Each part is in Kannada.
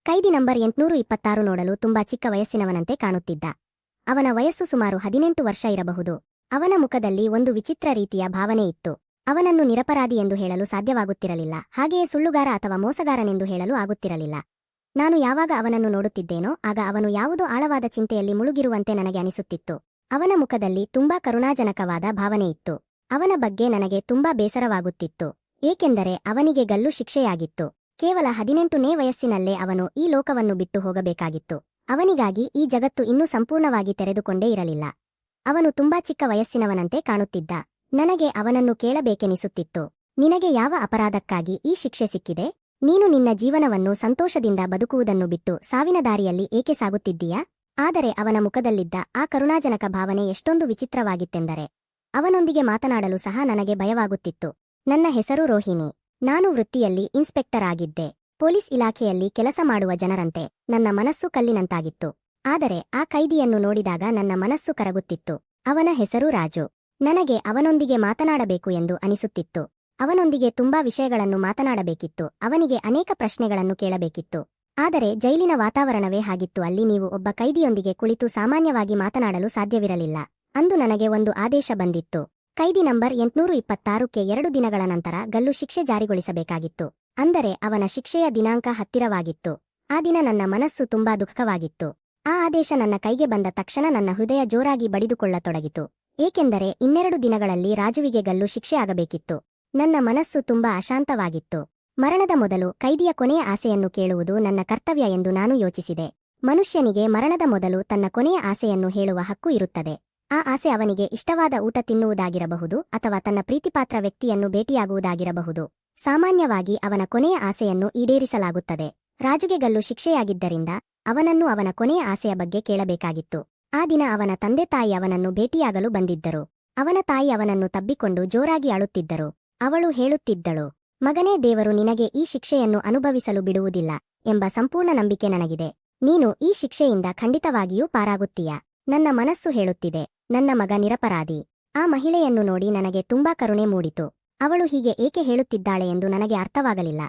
ಕೈದಿ ನಂಬರ್ 826 ನೋಡಲು ತುಂಬಾ ಚಿಕ್ಕ ವಯಸ್ಸಿನವನಂತೆ ಕಾಣುತ್ತಿದ್ದ. ಅವನ ವಯಸ್ಸು ಸುಮಾರು 18 ವರ್ಷ ಇರಬಹುದು. ಅವನ ಮುಖದಲ್ಲಿ ಒಂದು ವಿಚಿತ್ರ ರೀತಿಯ ಭಾವನೆ ಇತ್ತು. ಅವನನ್ನು ನಿರಪರಾಧಿ ಎಂದು ಹೇಳಲು ಸಾಧ್ಯವಾಗುತ್ತಿರಲಿಲ್ಲ, ಹಾಗೆಯೇ ಸುಳ್ಳುಗಾರ ಅಥವಾ ಮೋಸಗಾರನೆಂದು ಹೇಳಲು ಆಗುತ್ತಿರಲಿಲ್ಲ. ನಾನು ಯಾವಾಗ ಅವನನ್ನು ನೋಡುತ್ತಿದ್ದೇನೋ ಆಗ ಅವನು ಯಾವುದೋ ಆಳವಾದ ಚಿಂತೆಯಲ್ಲಿ ಮುಳುಗಿರುವಂತೆ ನನಗೆ ಅನಿಸುತ್ತಿತ್ತು. ಅವನ ಮುಖದಲ್ಲಿ ತುಂಬಾ ಕರುಣಾಜನಕವಾದ ಭಾವನೆ ಇತ್ತು. ಅವನ ಬಗ್ಗೆ ನನಗೆ ತುಂಬಾ ಬೇಸರವಾಗುತ್ತಿತ್ತು, ಏಕೆಂದರೆ ಅವನಿಗೆ ಗಲ್ಲು ಶಿಕ್ಷೆಯಾಗಿತ್ತು. ಕೇವಲ 18ನೇ ವಯಸ್ಸಿನಲ್ಲೇ ಅವನು ಈ ಲೋಕವನ್ನು ಬಿಟ್ಟು ಹೋಗಬೇಕಾಗಿತ್ತು. ಅವನಿಗಾಗಿ ಈ ಜಗತ್ತು ಇನ್ನೂ ಸಂಪೂರ್ಣವಾಗಿ ತೆರೆದುಕೊಂಡೇ ಇರಲಿಲ್ಲ. ಅವನು ತುಂಬಾ ಚಿಕ್ಕ ವಯಸ್ಸಿನವನಂತೆ ಕಾಣುತ್ತಿದ್ದ. ನನಗೆ ಅವನನ್ನು ಕೇಳಬೇಕೆನಿಸುತ್ತಿತ್ತು, ನಿನಗೆ ಯಾವ ಅಪರಾಧಕ್ಕಾಗಿ ಈ ಶಿಕ್ಷೆ ಸಿಕ್ಕಿದೆ? ನೀನು ನಿನ್ನ ಜೀವನವನ್ನು ಸಂತೋಷದಿಂದ ಬದುಕುವುದನ್ನು ಬಿಟ್ಟು ಸಾವಿನ ದಾರಿಯಲ್ಲಿ ಏಕೆ ಸಾಗುತ್ತಿದ್ದೀಯಾ? ಆದರೆ ಅವನ ಮುಖದಲ್ಲಿದ್ದ ಆ ಕರುಣಾಜನಕ ಭಾವನೆ ಎಷ್ಟೊಂದು ವಿಚಿತ್ರವಾಗಿತ್ತೆಂದರೆ ಅವನೊಂದಿಗೆ ಮಾತನಾಡಲು ಸಹ ನನಗೆ ಭಯವಾಗುತ್ತಿತ್ತು. ನನ್ನ ಹೆಸರು ರೋಹಿಣಿ. ನಾನು ವೃತ್ತಿಯಲ್ಲಿ ಇನ್ಸ್ಪೆಕ್ಟರ್ ಆಗಿದ್ದೆ. ಪೊಲೀಸ್ ಇಲಾಖೆಯಲ್ಲಿ ಕೆಲಸ ಮಾಡುವ ಜನರಂತೆ ನನ್ನ ಮನಸ್ಸು ಕಲ್ಲಿನಂತಾಗಿತ್ತು. ಆದರೆ ಆ ಕೈದಿಯನ್ನು ನೋಡಿದಾಗ ನನ್ನ ಮನಸ್ಸು ಕರಗುತ್ತಿತ್ತು. ಅವನ ಹೆಸರು ರಾಜು. ನನಗೆ ಅವನೊಂದಿಗೆ ಮಾತನಾಡಬೇಕು ಎಂದು ಅನಿಸುತ್ತಿತ್ತು. ಅವನೊಂದಿಗೆ ತುಂಬಾ ವಿಷಯಗಳನ್ನು ಮಾತನಾಡಬೇಕಿತ್ತು. ಅವನಿಗೆ ಅನೇಕ ಪ್ರಶ್ನೆಗಳನ್ನು ಕೇಳಬೇಕಿತ್ತು. ಆದರೆ ಜೈಲಿನ ವಾತಾವರಣವೇ ಹಾಗಿತ್ತು. ಅಲ್ಲಿ ನೀವು ಒಬ್ಬ ಕೈದಿಯೊಂದಿಗೆ ಕುಳಿತು ಸಾಮಾನ್ಯವಾಗಿ ಮಾತನಾಡಲು ಸಾಧ್ಯವಿರಲಿಲ್ಲ. ಅಂದು ನನಗೆ ಒಂದು ಆದೇಶ ಬಂದಿತ್ತು. ಕೈದಿ ನಂಬರ್ 826ಕ್ಕೆ 2 ದಿನಗಳ ನಂತರ ಗಲ್ಲು ಶಿಕ್ಷೆ ಜಾರಿಗೊಳಿಸಬೇಕಾಗಿತ್ತು. ಅಂದರೆ ಅವನ ಶಿಕ್ಷೆಯ ದಿನಾಂಕ ಹತ್ತಿರವಾಗಿತ್ತು. ಆ ದಿನ ನನ್ನ ಮನಸ್ಸು ತುಂಬಾ ದುಃಖವಾಗಿತ್ತು. ಆ ಆದೇಶ ನನ್ನ ಕೈಗೆ ಬಂದ ತಕ್ಷಣ ನನ್ನ ಹೃದಯ ಜೋರಾಗಿ ಬಡಿದುಕೊಳ್ಳತೊಡಗಿತು. ಏಕೆಂದರೆ 2 ದಿನಗಳಲ್ಲಿ ರಾಜುವಿಗೆ ಗಲ್ಲು ಶಿಕ್ಷೆ ಆಗಬೇಕಿತ್ತು. ನನ್ನ ಮನಸ್ಸು ತುಂಬಾ ಅಶಾಂತವಾಗಿತ್ತು. ಮರಣದ ಮೊದಲು ಕೈದಿಯ ಕೊನೆಯ ಆಸೆಯನ್ನು ಕೇಳುವುದು ನನ್ನ ಕರ್ತವ್ಯ ಎಂದು ನಾನು ಯೋಚಿಸಿದೆ. ಮನುಷ್ಯನಿಗೆ ಮರಣದ ಮೊದಲು ತನ್ನ ಕೊನೆಯ ಆಸೆಯನ್ನು ಹೇಳುವ ಹಕ್ಕು ಇರುತ್ತದೆ. ಆ ಆಸೆ ಅವನಿಗೆ ಇಷ್ಟವಾದ ಊಟ ತಿನ್ನುವುದಾಗಿರಬಹುದು ಅಥವಾ ತನ್ನ ಪ್ರೀತಿಪಾತ್ರ ವ್ಯಕ್ತಿಯನ್ನು ಭೇಟಿಯಾಗುವುದಾಗಿರಬಹುದು. ಸಾಮಾನ್ಯವಾಗಿ ಅವನ ಕೊನೆಯ ಆಸೆಯನ್ನು ಈಡೇರಿಸಲಾಗುತ್ತದೆ. ರಾಜುಗೆ ಗಲ್ಲು ಶಿಕ್ಷೆಯಾಗಿದ್ದರಿಂದ ಅವನನ್ನು ಅವನ ಕೊನೆಯ ಆಸೆಯ ಬಗ್ಗೆ ಕೇಳಬೇಕಾಗಿತ್ತು. ಆ ದಿನ ಅವನ ತಂದೆ ತಾಯಿ ಅವನನ್ನು ಭೇಟಿಯಾಗಲು ಬಂದಿದ್ದರು. ಅವನ ತಾಯಿ ಅವನನ್ನು ತಬ್ಬಿಕೊಂಡು ಜೋರಾಗಿ ಅಳುತ್ತಿದ್ದರು. ಅವಳು ಹೇಳುತ್ತಿದ್ದಳು, ಮಗನೇ, ದೇವರು ನಿನಗೆ ಈ ಶಿಕ್ಷೆಯನ್ನು ಅನುಭವಿಸಲು ಬಿಡುವುದಿಲ್ಲ ಎಂಬ ಸಂಪೂರ್ಣ ನಂಬಿಕೆ ನನಗಿದೆ. ನೀನು ಈ ಶಿಕ್ಷೆಯಿಂದ ಖಂಡಿತವಾಗಿಯೂ ಪಾರಾಗುತ್ತೀಯ. ನನ್ನ ಮನಸ್ಸು ಹೇಳುತ್ತಿದೆ, ನನ್ನ ಮಗ ನಿರಪರಾಧಿ. ಆ ಮಹಿಳೆಯನ್ನು ನೋಡಿ ನನಗೆ ತುಂಬಾ ಕರುಣೆ ಮೂಡಿತು. ಅವಳು ಹೀಗೆ ಏಕೆ ಹೇಳುತ್ತಿದ್ದಾಳೆ ಎಂದು ನನಗೆ ಅರ್ಥವಾಗಲಿಲ್ಲ.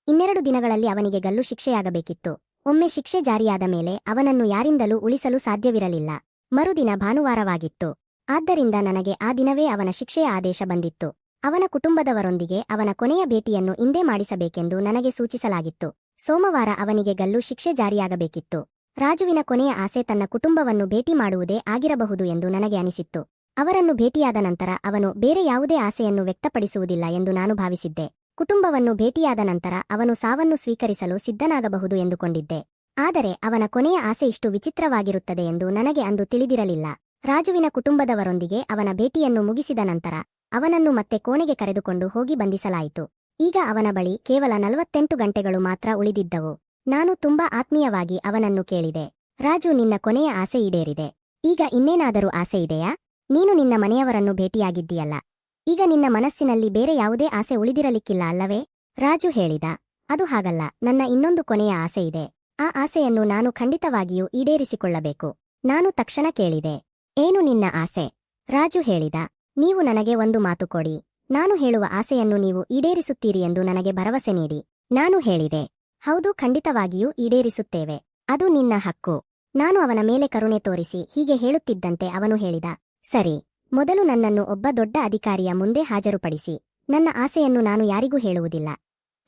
2 ದಿನಗಳಲ್ಲಿ ಅವನಿಗೆ ಗಲ್ಲು ಶಿಕ್ಷೆಯಾಗಬೇಕಿತ್ತು. ಒಮ್ಮೆ ಶಿಕ್ಷೆ ಜಾರಿಯಾದ ಮೇಲೆ ಅವನನ್ನು ಯಾರಿಂದಲೂ ಉಳಿಸಲು ಸಾಧ್ಯವಿರಲಿಲ್ಲ. ಮರುದಿನ ಭಾನುವಾರವಾಗಿತ್ತು. ಆದ್ದರಿಂದ ನನಗೆ ಆ ದಿನವೇ ಅವನ ಶಿಕ್ಷೆಯ ಆದೇಶ ಬಂದಿತ್ತು. ಅವನ ಕುಟುಂಬದವರೊಂದಿಗೆ ಅವನ ಕೊನೆಯ ಭೇಟಿಯನ್ನು ಇಂದೇ ಮಾಡಿಸಬೇಕೆಂದು ನನಗೆ ಸೂಚಿಸಲಾಗಿತ್ತು. ಸೋಮವಾರ ಅವನಿಗೆ ಗಲ್ಲು ಶಿಕ್ಷೆ ಜಾರಿಯಾಗಬೇಕಿತ್ತು. ರಾಜುವಿನ ಕೊನೆಯ ಆಸೆ ತನ್ನ ಕುಟುಂಬವನ್ನು ಭೇಟಿ ಮಾಡುವುದೇ ಆಗಿರಬಹುದು ಎಂದು ನನಗೆ ಅನಿಸಿತ್ತು. ಅವರನ್ನು ಭೇಟಿಯಾದ ನಂತರ ಅವನು ಬೇರೆ ಯಾವುದೇ ಆಸೆಯನ್ನು ವ್ಯಕ್ತಪಡಿಸುವುದಿಲ್ಲ ಎಂದು ನಾನು ಭಾವಿಸಿದ್ದೆ. ಕುಟುಂಬವನ್ನು ಭೇಟಿಯಾದ ನಂತರ ಅವನು ಸಾವನ್ನು ಸ್ವೀಕರಿಸಲು ಸಿದ್ಧನಾಗಬಹುದು ಎಂದುಕೊಂಡಿದ್ದೆ. ಆದರೆ ಅವನ ಕೊನೆಯ ಆಸೆ ಇಷ್ಟು ವಿಚಿತ್ರವಾಗಿರುತ್ತದೆ ಎಂದು ನನಗೆ ಅಂದು ತಿಳಿದಿರಲಿಲ್ಲ. ರಾಜುವಿನ ಕುಟುಂಬದವರೊಂದಿಗೆ ಅವನ ಭೇಟಿಯನ್ನು ಮುಗಿಸಿದ ನಂತರ ಅವನನ್ನು ಮತ್ತೆ ಕೋಣೆಗೆ ಕರೆದುಕೊಂಡು ಹೋಗಿ ಬಂಧಿಸಲಾಯಿತು. ಈಗ ಅವನ ಬಳಿ ಕೇವಲ 48 ಗಂಟೆಗಳು ಮಾತ್ರ ಉಳಿದಿದ್ದವು. ನಾನು ತುಂಬಾ ಆತ್ಮೀಯವಾಗಿ ಅವನನ್ನು ಕೇಳಿದೆ, ರಾಜು, ನಿನ್ನ ಕೊನೆಯ ಆಸೆ ಈಡೇರಿದೆ. ಈಗ ಇನ್ನೇನಾದರೂ ಆಸೆ ಇದೆಯಾ? ನೀನು ನಿನ್ನ ಮನೆಯವರನ್ನು ಭೇಟಿಯಾಗಿದ್ದೀಯಲ್ಲ, ಈಗ ನಿನ್ನ ಮನಸ್ಸಿನಲ್ಲಿ ಬೇರೆ ಯಾವುದೇ ಆಸೆ ಉಳಿದಿರಲಿಕ್ಕಿಲ್ಲ ಅಲ್ಲವೇ? ರಾಜು ಹೇಳಿದ, ಅದು ಹಾಗಲ್ಲ, ನನ್ನ ಇನ್ನೊಂದು ಕೊನೆಯ ಆಸೆ ಇದೆ. ಆ ಆಸೆಯನ್ನು ನಾನು ಖಂಡಿತವಾಗಿಯೂ ಈಡೇರಿಸಿಕೊಳ್ಳಬೇಕು. ನಾನು ತಕ್ಷಣ ಕೇಳಿದೆ, ಏನು ನಿನ್ನ ಆಸೆ? ರಾಜು ಹೇಳಿದ, ನೀವು ನನಗೆ ಒಂದು ಮಾತು ಕೊಡಿ. ನಾನು ಹೇಳುವ ಆಸೆಯನ್ನು ನೀವು ಈಡೇರಿಸುತ್ತೀರಿ ಎಂದು ನನಗೆ ಭರವಸೆ ನೀಡಿ. ನಾನು ಹೇಳಿದೆ, ಹೌದು, ಖಂಡಿತವಾಗಿಯೂ ಈಡೇರಿಸುತ್ತೇವೆ. ಅದು ನಿನ್ನ ಹಕ್ಕು. ನಾನು ಅವನ ಮೇಲೆ ಕರುಣೆ ತೋರಿಸಿ ಹೀಗೆ ಹೇಳುತ್ತಿದ್ದಂತೆ ಅವನು ಹೇಳಿದ, ಸರಿ, ಮೊದಲು ನನ್ನನ್ನು ಒಬ್ಬ ದೊಡ್ಡ ಅಧಿಕಾರಿಯ ಮುಂದೆ ಹಾಜರುಪಡಿಸಿ. ನನ್ನ ಆಸೆಯನ್ನು ನಾನು ಯಾರಿಗೂ ಹೇಳುವುದಿಲ್ಲ,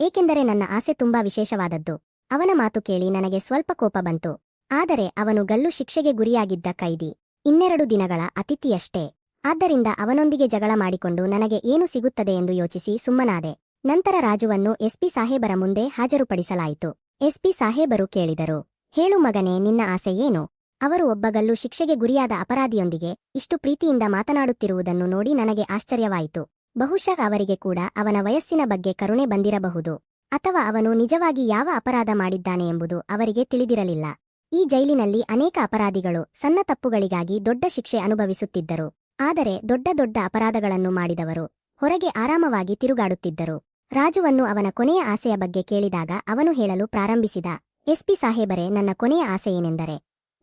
ಏಕೆಂದರೆ ನನ್ನ ಆಸೆ ತುಂಬಾ ವಿಶೇಷವಾದದ್ದು. ಅವನ ಮಾತು ಕೇಳಿ ನನಗೆ ಸ್ವಲ್ಪ ಕೋಪ ಬಂತು. ಆದರೆ ಅವನು ಗಲ್ಲು ಶಿಕ್ಷೆಗೆ ಗುರಿಯಾಗಿದ್ದ ಕೈದಿ, 2 ದಿನಗಳ ಅತಿಥಿಯಷ್ಟೇ. ಆದ್ದರಿಂದ ಅವನೊಂದಿಗೆ ಜಗಳ ಮಾಡಿಕೊಂಡು ನನಗೆ ಏನು ಸಿಗುತ್ತದೆ ಎಂದು ಯೋಚಿಸಿ ಸುಮ್ಮನಾದೆ. ನಂತರ ರಾಜುವನ್ನು ಎಸ್ಪಿ ಸಾಹೇಬರ ಮುಂದೆ ಹಾಜರುಪಡಿಸಲಾಯಿತು. ಎಸ್ಪಿ ಸಾಹೇಬರು ಕೇಳಿದರು, ಹೇಳು ಮಗನೇ, ನಿನ್ನ ಆಸೆ ಏನು? ಅವರು ಒಬ್ಬ ಗಲ್ಲು ಶಿಕ್ಷೆಗೆ ಗುರಿಯಾದ ಅಪರಾಧಿಯೊಂದಿಗೆ ಇಷ್ಟು ಪ್ರೀತಿಯಿಂದ ಮಾತನಾಡುತ್ತಿರುವುದನ್ನು ನೋಡಿ ನನಗೆ ಆಶ್ಚರ್ಯವಾಯಿತು. ಬಹುಶಃ ಅವರಿಗೆ ಕೂಡ ಅವನ ವಯಸ್ಸಿನ ಬಗ್ಗೆ ಕರುಣೆ ಬಂದಿರಬಹುದು, ಅಥವಾ ಅವನು ನಿಜವಾಗಿ ಯಾವ ಅಪರಾಧ ಮಾಡಿದ್ದಾನೆ ಎಂಬುದು ಅವರಿಗೆ ತಿಳಿದಿರಲಿಲ್ಲ. ಈ ಜೈಲಿನಲ್ಲಿ ಅನೇಕ ಅಪರಾಧಿಗಳು ಸಣ್ಣ ತಪ್ಪುಗಳಿಗಾಗಿ ದೊಡ್ಡ ಶಿಕ್ಷೆ ಅನುಭವಿಸುತ್ತಿದ್ದರು. ಆದರೆ ದೊಡ್ಡ ದೊಡ್ಡ ಅಪರಾಧಗಳನ್ನು ಮಾಡಿದವರು ಹೊರಗೆ ಆರಾಮವಾಗಿ ತಿರುಗಾಡುತ್ತಿದ್ದರು. ರಾಜುವನ್ನು ಅವನ ಕೊನೆಯ ಆಸೆಯ ಬಗ್ಗೆ ಕೇಳಿದಾಗ ಅವನು ಹೇಳಲು ಪ್ರಾರಂಭಿಸಿದ, ಎಸ್ಪಿ ಸಾಹೇಬರೇ, ನನ್ನ ಕೊನೆಯ ಆಸೆ ಏನೆಂದರೆ,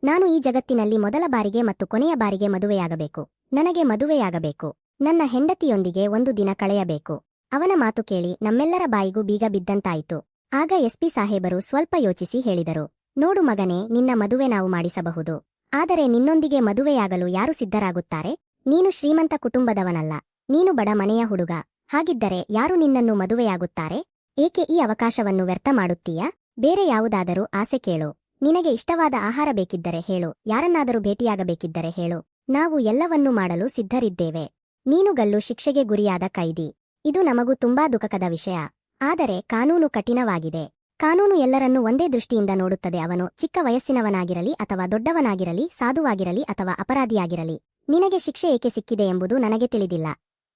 ನಾನು ಈ ಜಗತ್ತಿನಲ್ಲಿ ಮೊದಲ ಬಾರಿಗೆ ಮತ್ತು ಕೊನೆಯ ಬಾರಿಗೆ ಮದುವೆಯಾಗಬೇಕು. ನನಗೆ ಮದುವೆಯಾಗಬೇಕು. ನನ್ನ ಹೆಂಡತಿಯೊಂದಿಗೆ ಒಂದು ದಿನ ಕಳೆಯಬೇಕು. ಅವನ ಮಾತು ಕೇಳಿ ನಮ್ಮೆಲ್ಲರ ಬಾಯಿಗೂ ಬೀಗ ಬಿದ್ದಂತಾಯಿತು. ಆಗ ಎಸ್ಪಿ ಸಾಹೇಬರು ಸ್ವಲ್ಪ ಯೋಚಿಸಿ ಹೇಳಿದರು, ನೋಡು ಮಗನೇ, ನಿನ್ನ ಮದುವೆ ನಾವು ಮಾಡಿಸಬಹುದು. ಆದರೆ ನಿನ್ನೊಂದಿಗೆ ಮದುವೆಯಾಗಲು ಯಾರು ಸಿದ್ಧರಾಗುತ್ತಾರೆ? ನೀನು ಶ್ರೀಮಂತ ಕುಟುಂಬದವನಲ್ಲ, ನೀನು ಬಡ ಮನೆಯ ಹುಡುಗ. ಹಾಗಿದ್ದರೆ ಯಾರು ನಿನ್ನನ್ನು ಮದುವೆಯಾಗುತ್ತಾರೆ? ಏಕೆ ಈ ಅವಕಾಶವನ್ನು ವ್ಯರ್ಥ ಮಾಡುತ್ತೀಯಾ? ಬೇರೆ ಯಾವುದಾದರೂ ಆಸೆ ಕೇಳು. ನಿನಗೆ ಇಷ್ಟವಾದ ಆಹಾರ ಬೇಕಿದ್ದರೆ ಹೇಳು, ಯಾರನ್ನಾದರೂ ಭೇಟಿಯಾಗಬೇಕಿದ್ದರೆ ಹೇಳು, ನಾವು ಎಲ್ಲವನ್ನೂ ಮಾಡಲು ಸಿದ್ಧರಿದ್ದೇವೆ. ನೀನು ಗಲ್ಲು ಶಿಕ್ಷೆಗೆ ಗುರಿಯಾದ ಕೈದಿ. ಇದು ನಮಗೂ ತುಂಬಾ ದುಃಖಕದ ವಿಷಯ. ಆದರೆ ಕಾನೂನು ಕಠಿಣವಾಗಿದೆ. ಕಾನೂನು ಎಲ್ಲರನ್ನೂ ಒಂದೇ ದೃಷ್ಟಿಯಿಂದ ನೋಡುತ್ತದೆ. ಅವನು ಚಿಕ್ಕ ವಯಸ್ಸಿನವನಾಗಿರಲಿ ಅಥವಾ ದೊಡ್ಡವನಾಗಿರಲಿ, ಸಾಧುವಾಗಿರಲಿ ಅಥವಾ ಅಪರಾಧಿಯಾಗಿರಲಿ. ನಿನಗೆ ಶಿಕ್ಷೆ ಏಕೆ ಸಿಕ್ಕಿದೆ ಎಂಬುದು ನನಗೆ ತಿಳಿದಿಲ್ಲ.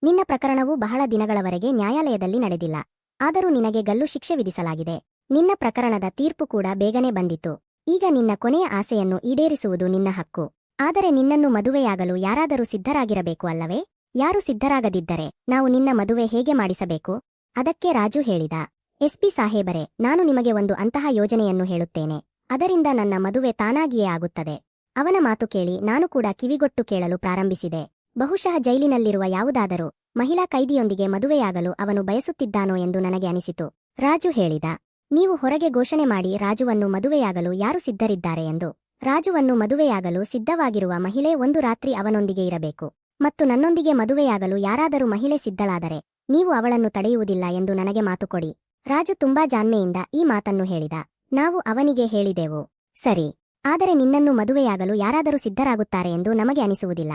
ನಿನ್ನ ಪ್ರಕರಣವು ಬಹಳ ದಿನಗಳವರೆಗೆ ನ್ಯಾಯಾಲಯದಲ್ಲಿ ನಡೆದಿಲ್ಲ. ಆದರೂ ನಿನಗೆ ಗಲ್ಲು ಶಿಕ್ಷೆ ವಿಧಿಸಲಾಗಿದೆ. ನಿನ್ನ ಪ್ರಕರಣದ ತೀರ್ಪು ಕೂಡ ಬೇಗನೆ ಬಂದಿತು. ಈಗ ನಿನ್ನ ಕೊನೆಯ ಆಸೆಯನ್ನು ಈಡೇರಿಸುವುದು ನಿನ್ನ ಹಕ್ಕು. ಆದರೆ ನಿನ್ನನ್ನು ಮದುವೆಯಾಗಲು ಯಾರಾದರೂ ಸಿದ್ಧರಾಗಿರಬೇಕು ಅಲ್ಲವೇ? ಯಾರು ಸಿದ್ಧರಾಗದಿದ್ದರೆ ನಾವು ನಿನ್ನ ಮದುವೆ ಹೇಗೆ ಮಾಡಿಸಬೇಕು? ಅದಕ್ಕೆ ರಾಜು ಹೇಳಿದ, ಎಸ್ಪಿ ಸಾಹೇಬರೇ, ನಾನು ನಿಮಗೆ ಒಂದು ಅಂತಹ ಯೋಜನೆಯನ್ನು ಹೇಳುತ್ತೇನೆ. ಅದರಿಂದ ನನ್ನ ಮದುವೆ ತಾನಾಗಿಯೇ ಆಗುತ್ತದೆ. ಅವನ ಮಾತು ಕೇಳಿ ನಾನು ಕೂಡ ಕಿವಿಗೊಟ್ಟು ಕೇಳಲು ಪ್ರಾರಂಭಿಸಿದೆ. ಬಹುಶಃ ಜೈಲಿನಲ್ಲಿರುವ ಯಾವುದಾದರೂ ಮಹಿಳಾ ಕೈದಿಯೊಂದಿಗೆ ಮದುವೆಯಾಗಲು ಅವನು ಬಯಸುತ್ತಿದ್ದಾನೋ ಎಂದು ನನಗೆ ಅನಿಸಿತು. ರಾಜು ಹೇಳಿದ, ನೀವು ಹೊರಗೆ ಘೋಷಣೆ ಮಾಡಿ ರಾಜುವನ್ನು ಮದುವೆಯಾಗಲು ಯಾರು ಸಿದ್ಧರಿದ್ದಾರೆ ಎಂದು. ರಾಜುವನ್ನು ಮದುವೆಯಾಗಲು ಸಿದ್ಧವಾಗಿರುವ ಮಹಿಳೆ ಒಂದು ರಾತ್ರಿ ಅವನೊಂದಿಗೆ ಇರಬೇಕು. ಮತ್ತು ನನ್ನೊಂದಿಗೆ ಮದುವೆಯಾಗಲು ಯಾರಾದರೂ ಮಹಿಳೆ ಸಿದ್ಧಳಾದರೆ ನೀವು ಅವಳನ್ನು ತಡೆಯುವುದಿಲ್ಲ ಎಂದು ನನಗೆ ಮಾತು ಕೊಡಿ. ರಾಜು ತುಂಬಾ ಜಾಣ್ಮೆಯಿಂದ ಈ ಮಾತನ್ನು ಹೇಳಿದ. ನಾವು ಅವನಿಗೆ ಹೇಳಿದೆವು, ಸರಿ, ಆದರೆ ನಿನ್ನನ್ನು ಮದುವೆಯಾಗಲು ಯಾರಾದರೂ ಸಿದ್ಧರಾಗುತ್ತಾರೆ ಎಂದು ನಮಗೆ ಅನಿಸುವುದಿಲ್ಲ.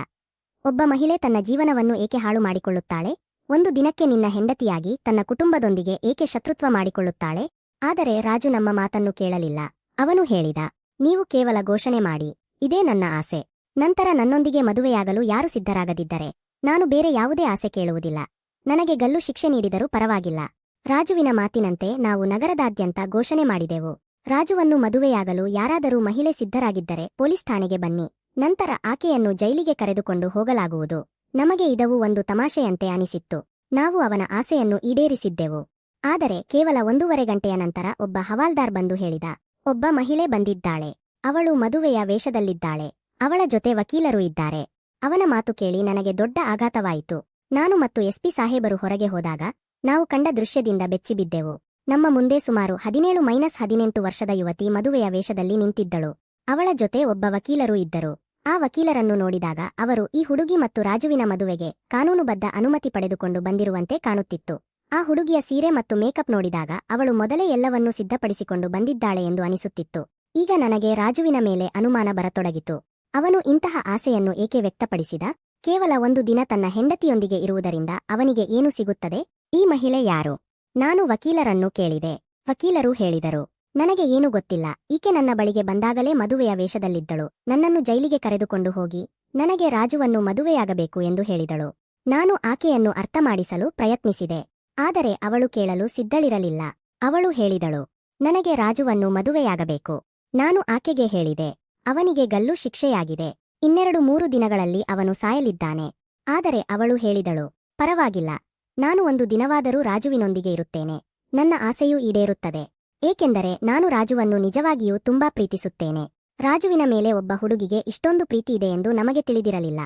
ಒಬ್ಬ ಮಹಿಳೆ ತನ್ನ ಜೀವನವನ್ನು ಏಕೆ ಹಾಳು ಮಾಡಿಕೊಳ್ಳುತ್ತಾಳೆ? ಒಂದು ದಿನಕ್ಕೆ ನಿನ್ನ ಹೆಂಡತಿಯಾಗಿ ತನ್ನ ಕುಟುಂಬದೊಂದಿಗೆ ಏಕೆ ಶತ್ರುತ್ವ ಮಾಡಿಕೊಳ್ಳುತ್ತಾಳೆ? ಆದರೆ ರಾಜು ನಮ್ಮ ಮಾತನ್ನು ಕೇಳಲಿಲ್ಲ. ಅವನು ಹೇಳಿದ, ನೀವು ಕೇವಲ ಘೋಷಣೆ ಮಾಡಿ, ಇದೇ ನನ್ನ ಆಸೆ. ನಂತರ ನನ್ನೊಂದಿಗೆ ಮದುವೆಯಾಗಲು ಯಾರು ಸಿದ್ಧರಾಗದಿದ್ದರೆ ನಾನು ಬೇರೆ ಯಾವುದೇ ಆಸೆ ಕೇಳುವುದಿಲ್ಲ. ನನಗೆ ಗಲ್ಲು ಶಿಕ್ಷೆ ನೀಡಿದರೂ ಪರವಾಗಿಲ್ಲ. ರಾಜುವಿನ ಮಾತಿನಂತೆ ನಾವು ನಗರದಾದ್ಯಂತ ಘೋಷಣೆ ಮಾಡಿದೆವು. ರಾಜುವನ್ನು ಮದುವೆಯಾಗಲು ಯಾರಾದರೂ ಮಹಿಳೆ ಸಿದ್ಧರಾಗಿದ್ದರೆ ಪೊಲೀಸ್ ಠಾಣೆಗೆ ಬನ್ನಿ. ನಂತರ ಆಕೆಯನ್ನು ಜೈಲಿಗೆ ಕರೆದುಕೊಂಡು ಹೋಗಲಾಗುವುದು. ನಮಗೆ ಇದವು ಒಂದು ತಮಾಷೆಯಂತೆ ಅನಿಸಿತ್ತು. ನಾವು ಅವನ ಆಸೆಯನ್ನು ಈಡೇರಿಸಿದ್ದೆವು. ಆದರೆ ಕೇವಲ 1.5 ಗಂಟೆಯ ನಂತರ ಒಬ್ಬ ಹವಾಲ್ದಾರ್ ಬಂದು ಹೇಳಿದ, ಒಬ್ಬ ಮಹಿಳೆ ಬಂದಿದ್ದಾಳೆ. ಅವಳು ಮದುವೆಯ ವೇಷದಲ್ಲಿದ್ದಾಳೆ. ಅವಳ ಜೊತೆ ವಕೀಲರು ಇದ್ದಾರೆ. ಅವನ ಮಾತು ಕೇಳಿ ನನಗೆ ದೊಡ್ಡ ಆಘಾತವಾಯಿತು. ನಾನು ಮತ್ತು ಎಸ್ಪಿ ಸಾಹೇಬರು ಹೊರಗೆ ಹೋದಾಗ ನಾವು ಕಂಡ ದೃಶ್ಯದಿಂದ ಬೆಚ್ಚಿಬಿದ್ದೆವು. ನಮ್ಮ ಮುಂದೆ ಸುಮಾರು 17-18 ವರ್ಷದ ಯುವತಿ ಮದುವೆಯ ವೇಷದಲ್ಲಿ ನಿಂತಿದ್ದಳು. ಅವಳ ಜೊತೆ ಒಬ್ಬ ವಕೀಲರು ಇದ್ದರು. ಆ ವಕೀಲರನ್ನು ನೋಡಿದಾಗ ಅವರು ಈ ಹುಡುಗಿ ಮತ್ತು ರಾಜುವಿನ ಮದುವೆಗೆ ಕಾನೂನುಬದ್ಧ ಅನುಮತಿ ಪಡೆದುಕೊಂಡು ಬಂದಿರುವಂತೆ ಕಾಣುತ್ತಿತ್ತು. ಆ ಹುಡುಗಿಯ ಸೀರೆ ಮತ್ತು ಮೇಕಪ್ ನೋಡಿದಾಗ ಅವಳು ಮೊದಲೇ ಎಲ್ಲವನ್ನೂ ಸಿದ್ಧಪಡಿಸಿಕೊಂಡು ಬಂದಿದ್ದಾಳೆ ಎಂದು ಅನಿಸುತ್ತಿತ್ತು. ಈಗ ನನಗೆ ರಾಜುವಿನ ಮೇಲೆ ಅನುಮಾನ ಬರತೊಡಗಿತು. ಅವನು ಇಂತಹ ಆಸೆಯನ್ನು ಏಕೆ ವ್ಯಕ್ತಪಡಿಸಿದ? ಕೇವಲ ಒಂದು ದಿನ ತನ್ನ ಹೆಂಡತಿಯೊಂದಿಗೆ ಇರುವುದರಿಂದ ಅವನಿಗೆ ಏನು ಸಿಗುತ್ತದೆ? ಈ ಮಹಿಳೆ ಯಾರು? ನಾನು ವಕೀಲರನ್ನು ಕೇಳಿದೆ. ವಕೀಲರು ಹೇಳಿದರು, ನನಗೆ ಏನೂ ಗೊತ್ತಿಲ್ಲ. ಈಕೆ ನನ್ನ ಬಳಿಗೆ ಬಂದಾಗಲೇ ಮದುವೆಯ ವೇಷದಲ್ಲಿದ್ದಳು. ನನ್ನನ್ನು ಜೈಲಿಗೆ ಕರೆದುಕೊಂಡು ಹೋಗಿ ನನಗೆ ರಾಜುವನ್ನು ಮದುವೆಯಾಗಬೇಕು ಎಂದು ಹೇಳಿದಳು. ನಾನು ಆಕೆಯನ್ನು ಅರ್ಥ ಮಾಡಿಸಲು ಪ್ರಯತ್ನಿಸಿದೆ. ಆದರೆ ಅವಳು ಕೇಳಲು ಸಿದ್ಧಳಿರಲಿಲ್ಲ. ಅವಳು ಹೇಳಿದಳು, ನನಗೆ ರಾಜುವನ್ನು ಮದುವೆಯಾಗಬೇಕು. ನಾನು ಆಕೆಗೆ ಹೇಳಿದೆ, ಅವನಿಗೆ ಗಲ್ಲು ಶಿಕ್ಷೆಯಾಗಿದೆ. 2-3 ದಿನಗಳಲ್ಲಿ ಅವನು ಸಾಯಲಿದ್ದಾನೆ. ಆದರೆ ಅವಳು ಹೇಳಿದಳು, ಪರವಾಗಿಲ್ಲ, ನಾನು ಒಂದು ದಿನವಾದರೂ ರಾಜುವಿನೊಂದಿಗೆ ಇರುತ್ತೇನೆ. ನನ್ನ ಆಸೆಯೂ ಈಡೇರುತ್ತದೆ. ಏಕೆಂದರೆ ನಾನು ರಾಜುವನ್ನು ನಿಜವಾಗಿಯೂ ತುಂಬಾ ಪ್ರೀತಿಸುತ್ತೇನೆ. ರಾಜುವಿನ ಮೇಲೆ ಒಬ್ಬ ಹುಡುಗಿಗೆ ಇಷ್ಟೊಂದು ಪ್ರೀತಿ ಇದೆ ಎಂದು ನಮಗೆ ತಿಳಿದಿರಲಿಲ್ಲ.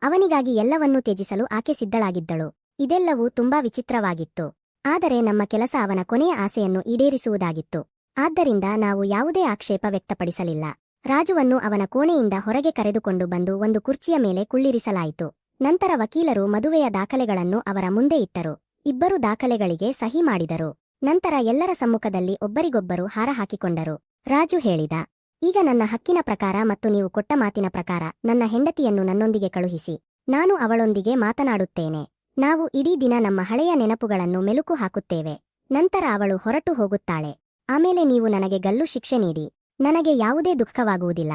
ಅವನಿಗಾಗಿ ಎಲ್ಲವನ್ನೂ ತ್ಯಜಿಸಲು ಆಕೆ ಸಿದ್ಧಳಾಗಿದ್ದಳು. ಇದೆಲ್ಲವೂ ತುಂಬಾ ವಿಚಿತ್ರವಾಗಿತ್ತು. ಆದರೆ ನಮ್ಮ ಕೆಲಸ ಅವನ ಕೊನೆಯ ಆಸೆಯನ್ನು ಈಡೇರಿಸುವುದಾಗಿತ್ತು. ಆದ್ದರಿಂದ ನಾವು ಯಾವುದೇ ಆಕ್ಷೇಪ ವ್ಯಕ್ತಪಡಿಸಲಿಲ್ಲ. ರಾಜುವನ್ನು ಅವನ ಕೋಣೆಯಿಂದ ಹೊರಗೆ ಕರೆದುಕೊಂಡು ಬಂದು ಒಂದು ಕುರ್ಚಿಯ ಮೇಲೆ ಕುಳ್ಳಿರಿಸಲಾಯಿತು. ನಂತರ ವಕೀಲರು ಮದುವೆಯ ದಾಖಲೆಗಳನ್ನು ಅವರ ಮುಂದೆ ಇಟ್ಟರು. ಇಬ್ಬರು ದಾಖಲೆಗಳಿಗೆ ಸಹಿ ಮಾಡಿದರು. ನಂತರ ಎಲ್ಲರ ಸಮ್ಮುಖದಲ್ಲಿ ಒಬ್ಬರಿಗೊಬ್ಬರು ಹಾರ ಹಾಕಿಕೊಂಡರು. ರಾಜು ಹೇಳಿದ, ಈಗ ನನ್ನ ಹಕ್ಕಿನ ಪ್ರಕಾರ ಮತ್ತು ನೀವು ಕೊಟ್ಟ ಮಾತಿನ ಪ್ರಕಾರ ನನ್ನ ಹೆಂಡತಿಯನ್ನು ನನ್ನೊಂದಿಗೆ ಕಳುಹಿಸಿ. ನಾನು ಅವಳೊಂದಿಗೆ ಮಾತನಾಡುತ್ತೇನೆ. ನಾವು ಇಡೀ ದಿನ ನಮ್ಮ ಹಳೆಯ ನೆನಪುಗಳನ್ನು ಮೆಲುಕು ಹಾಕುತ್ತೇವೆ. ನಂತರ ಅವಳು ಹೊರಟು ಹೋಗುತ್ತಾಳೆ. ಆಮೇಲೆ ನೀವು ನನಗೆ ಗಲ್ಲು ಶಿಕ್ಷೆ ನೀಡಿ. ನನಗೆ ಯಾವುದೇ ದುಃಖವಾಗುವುದಿಲ್ಲ.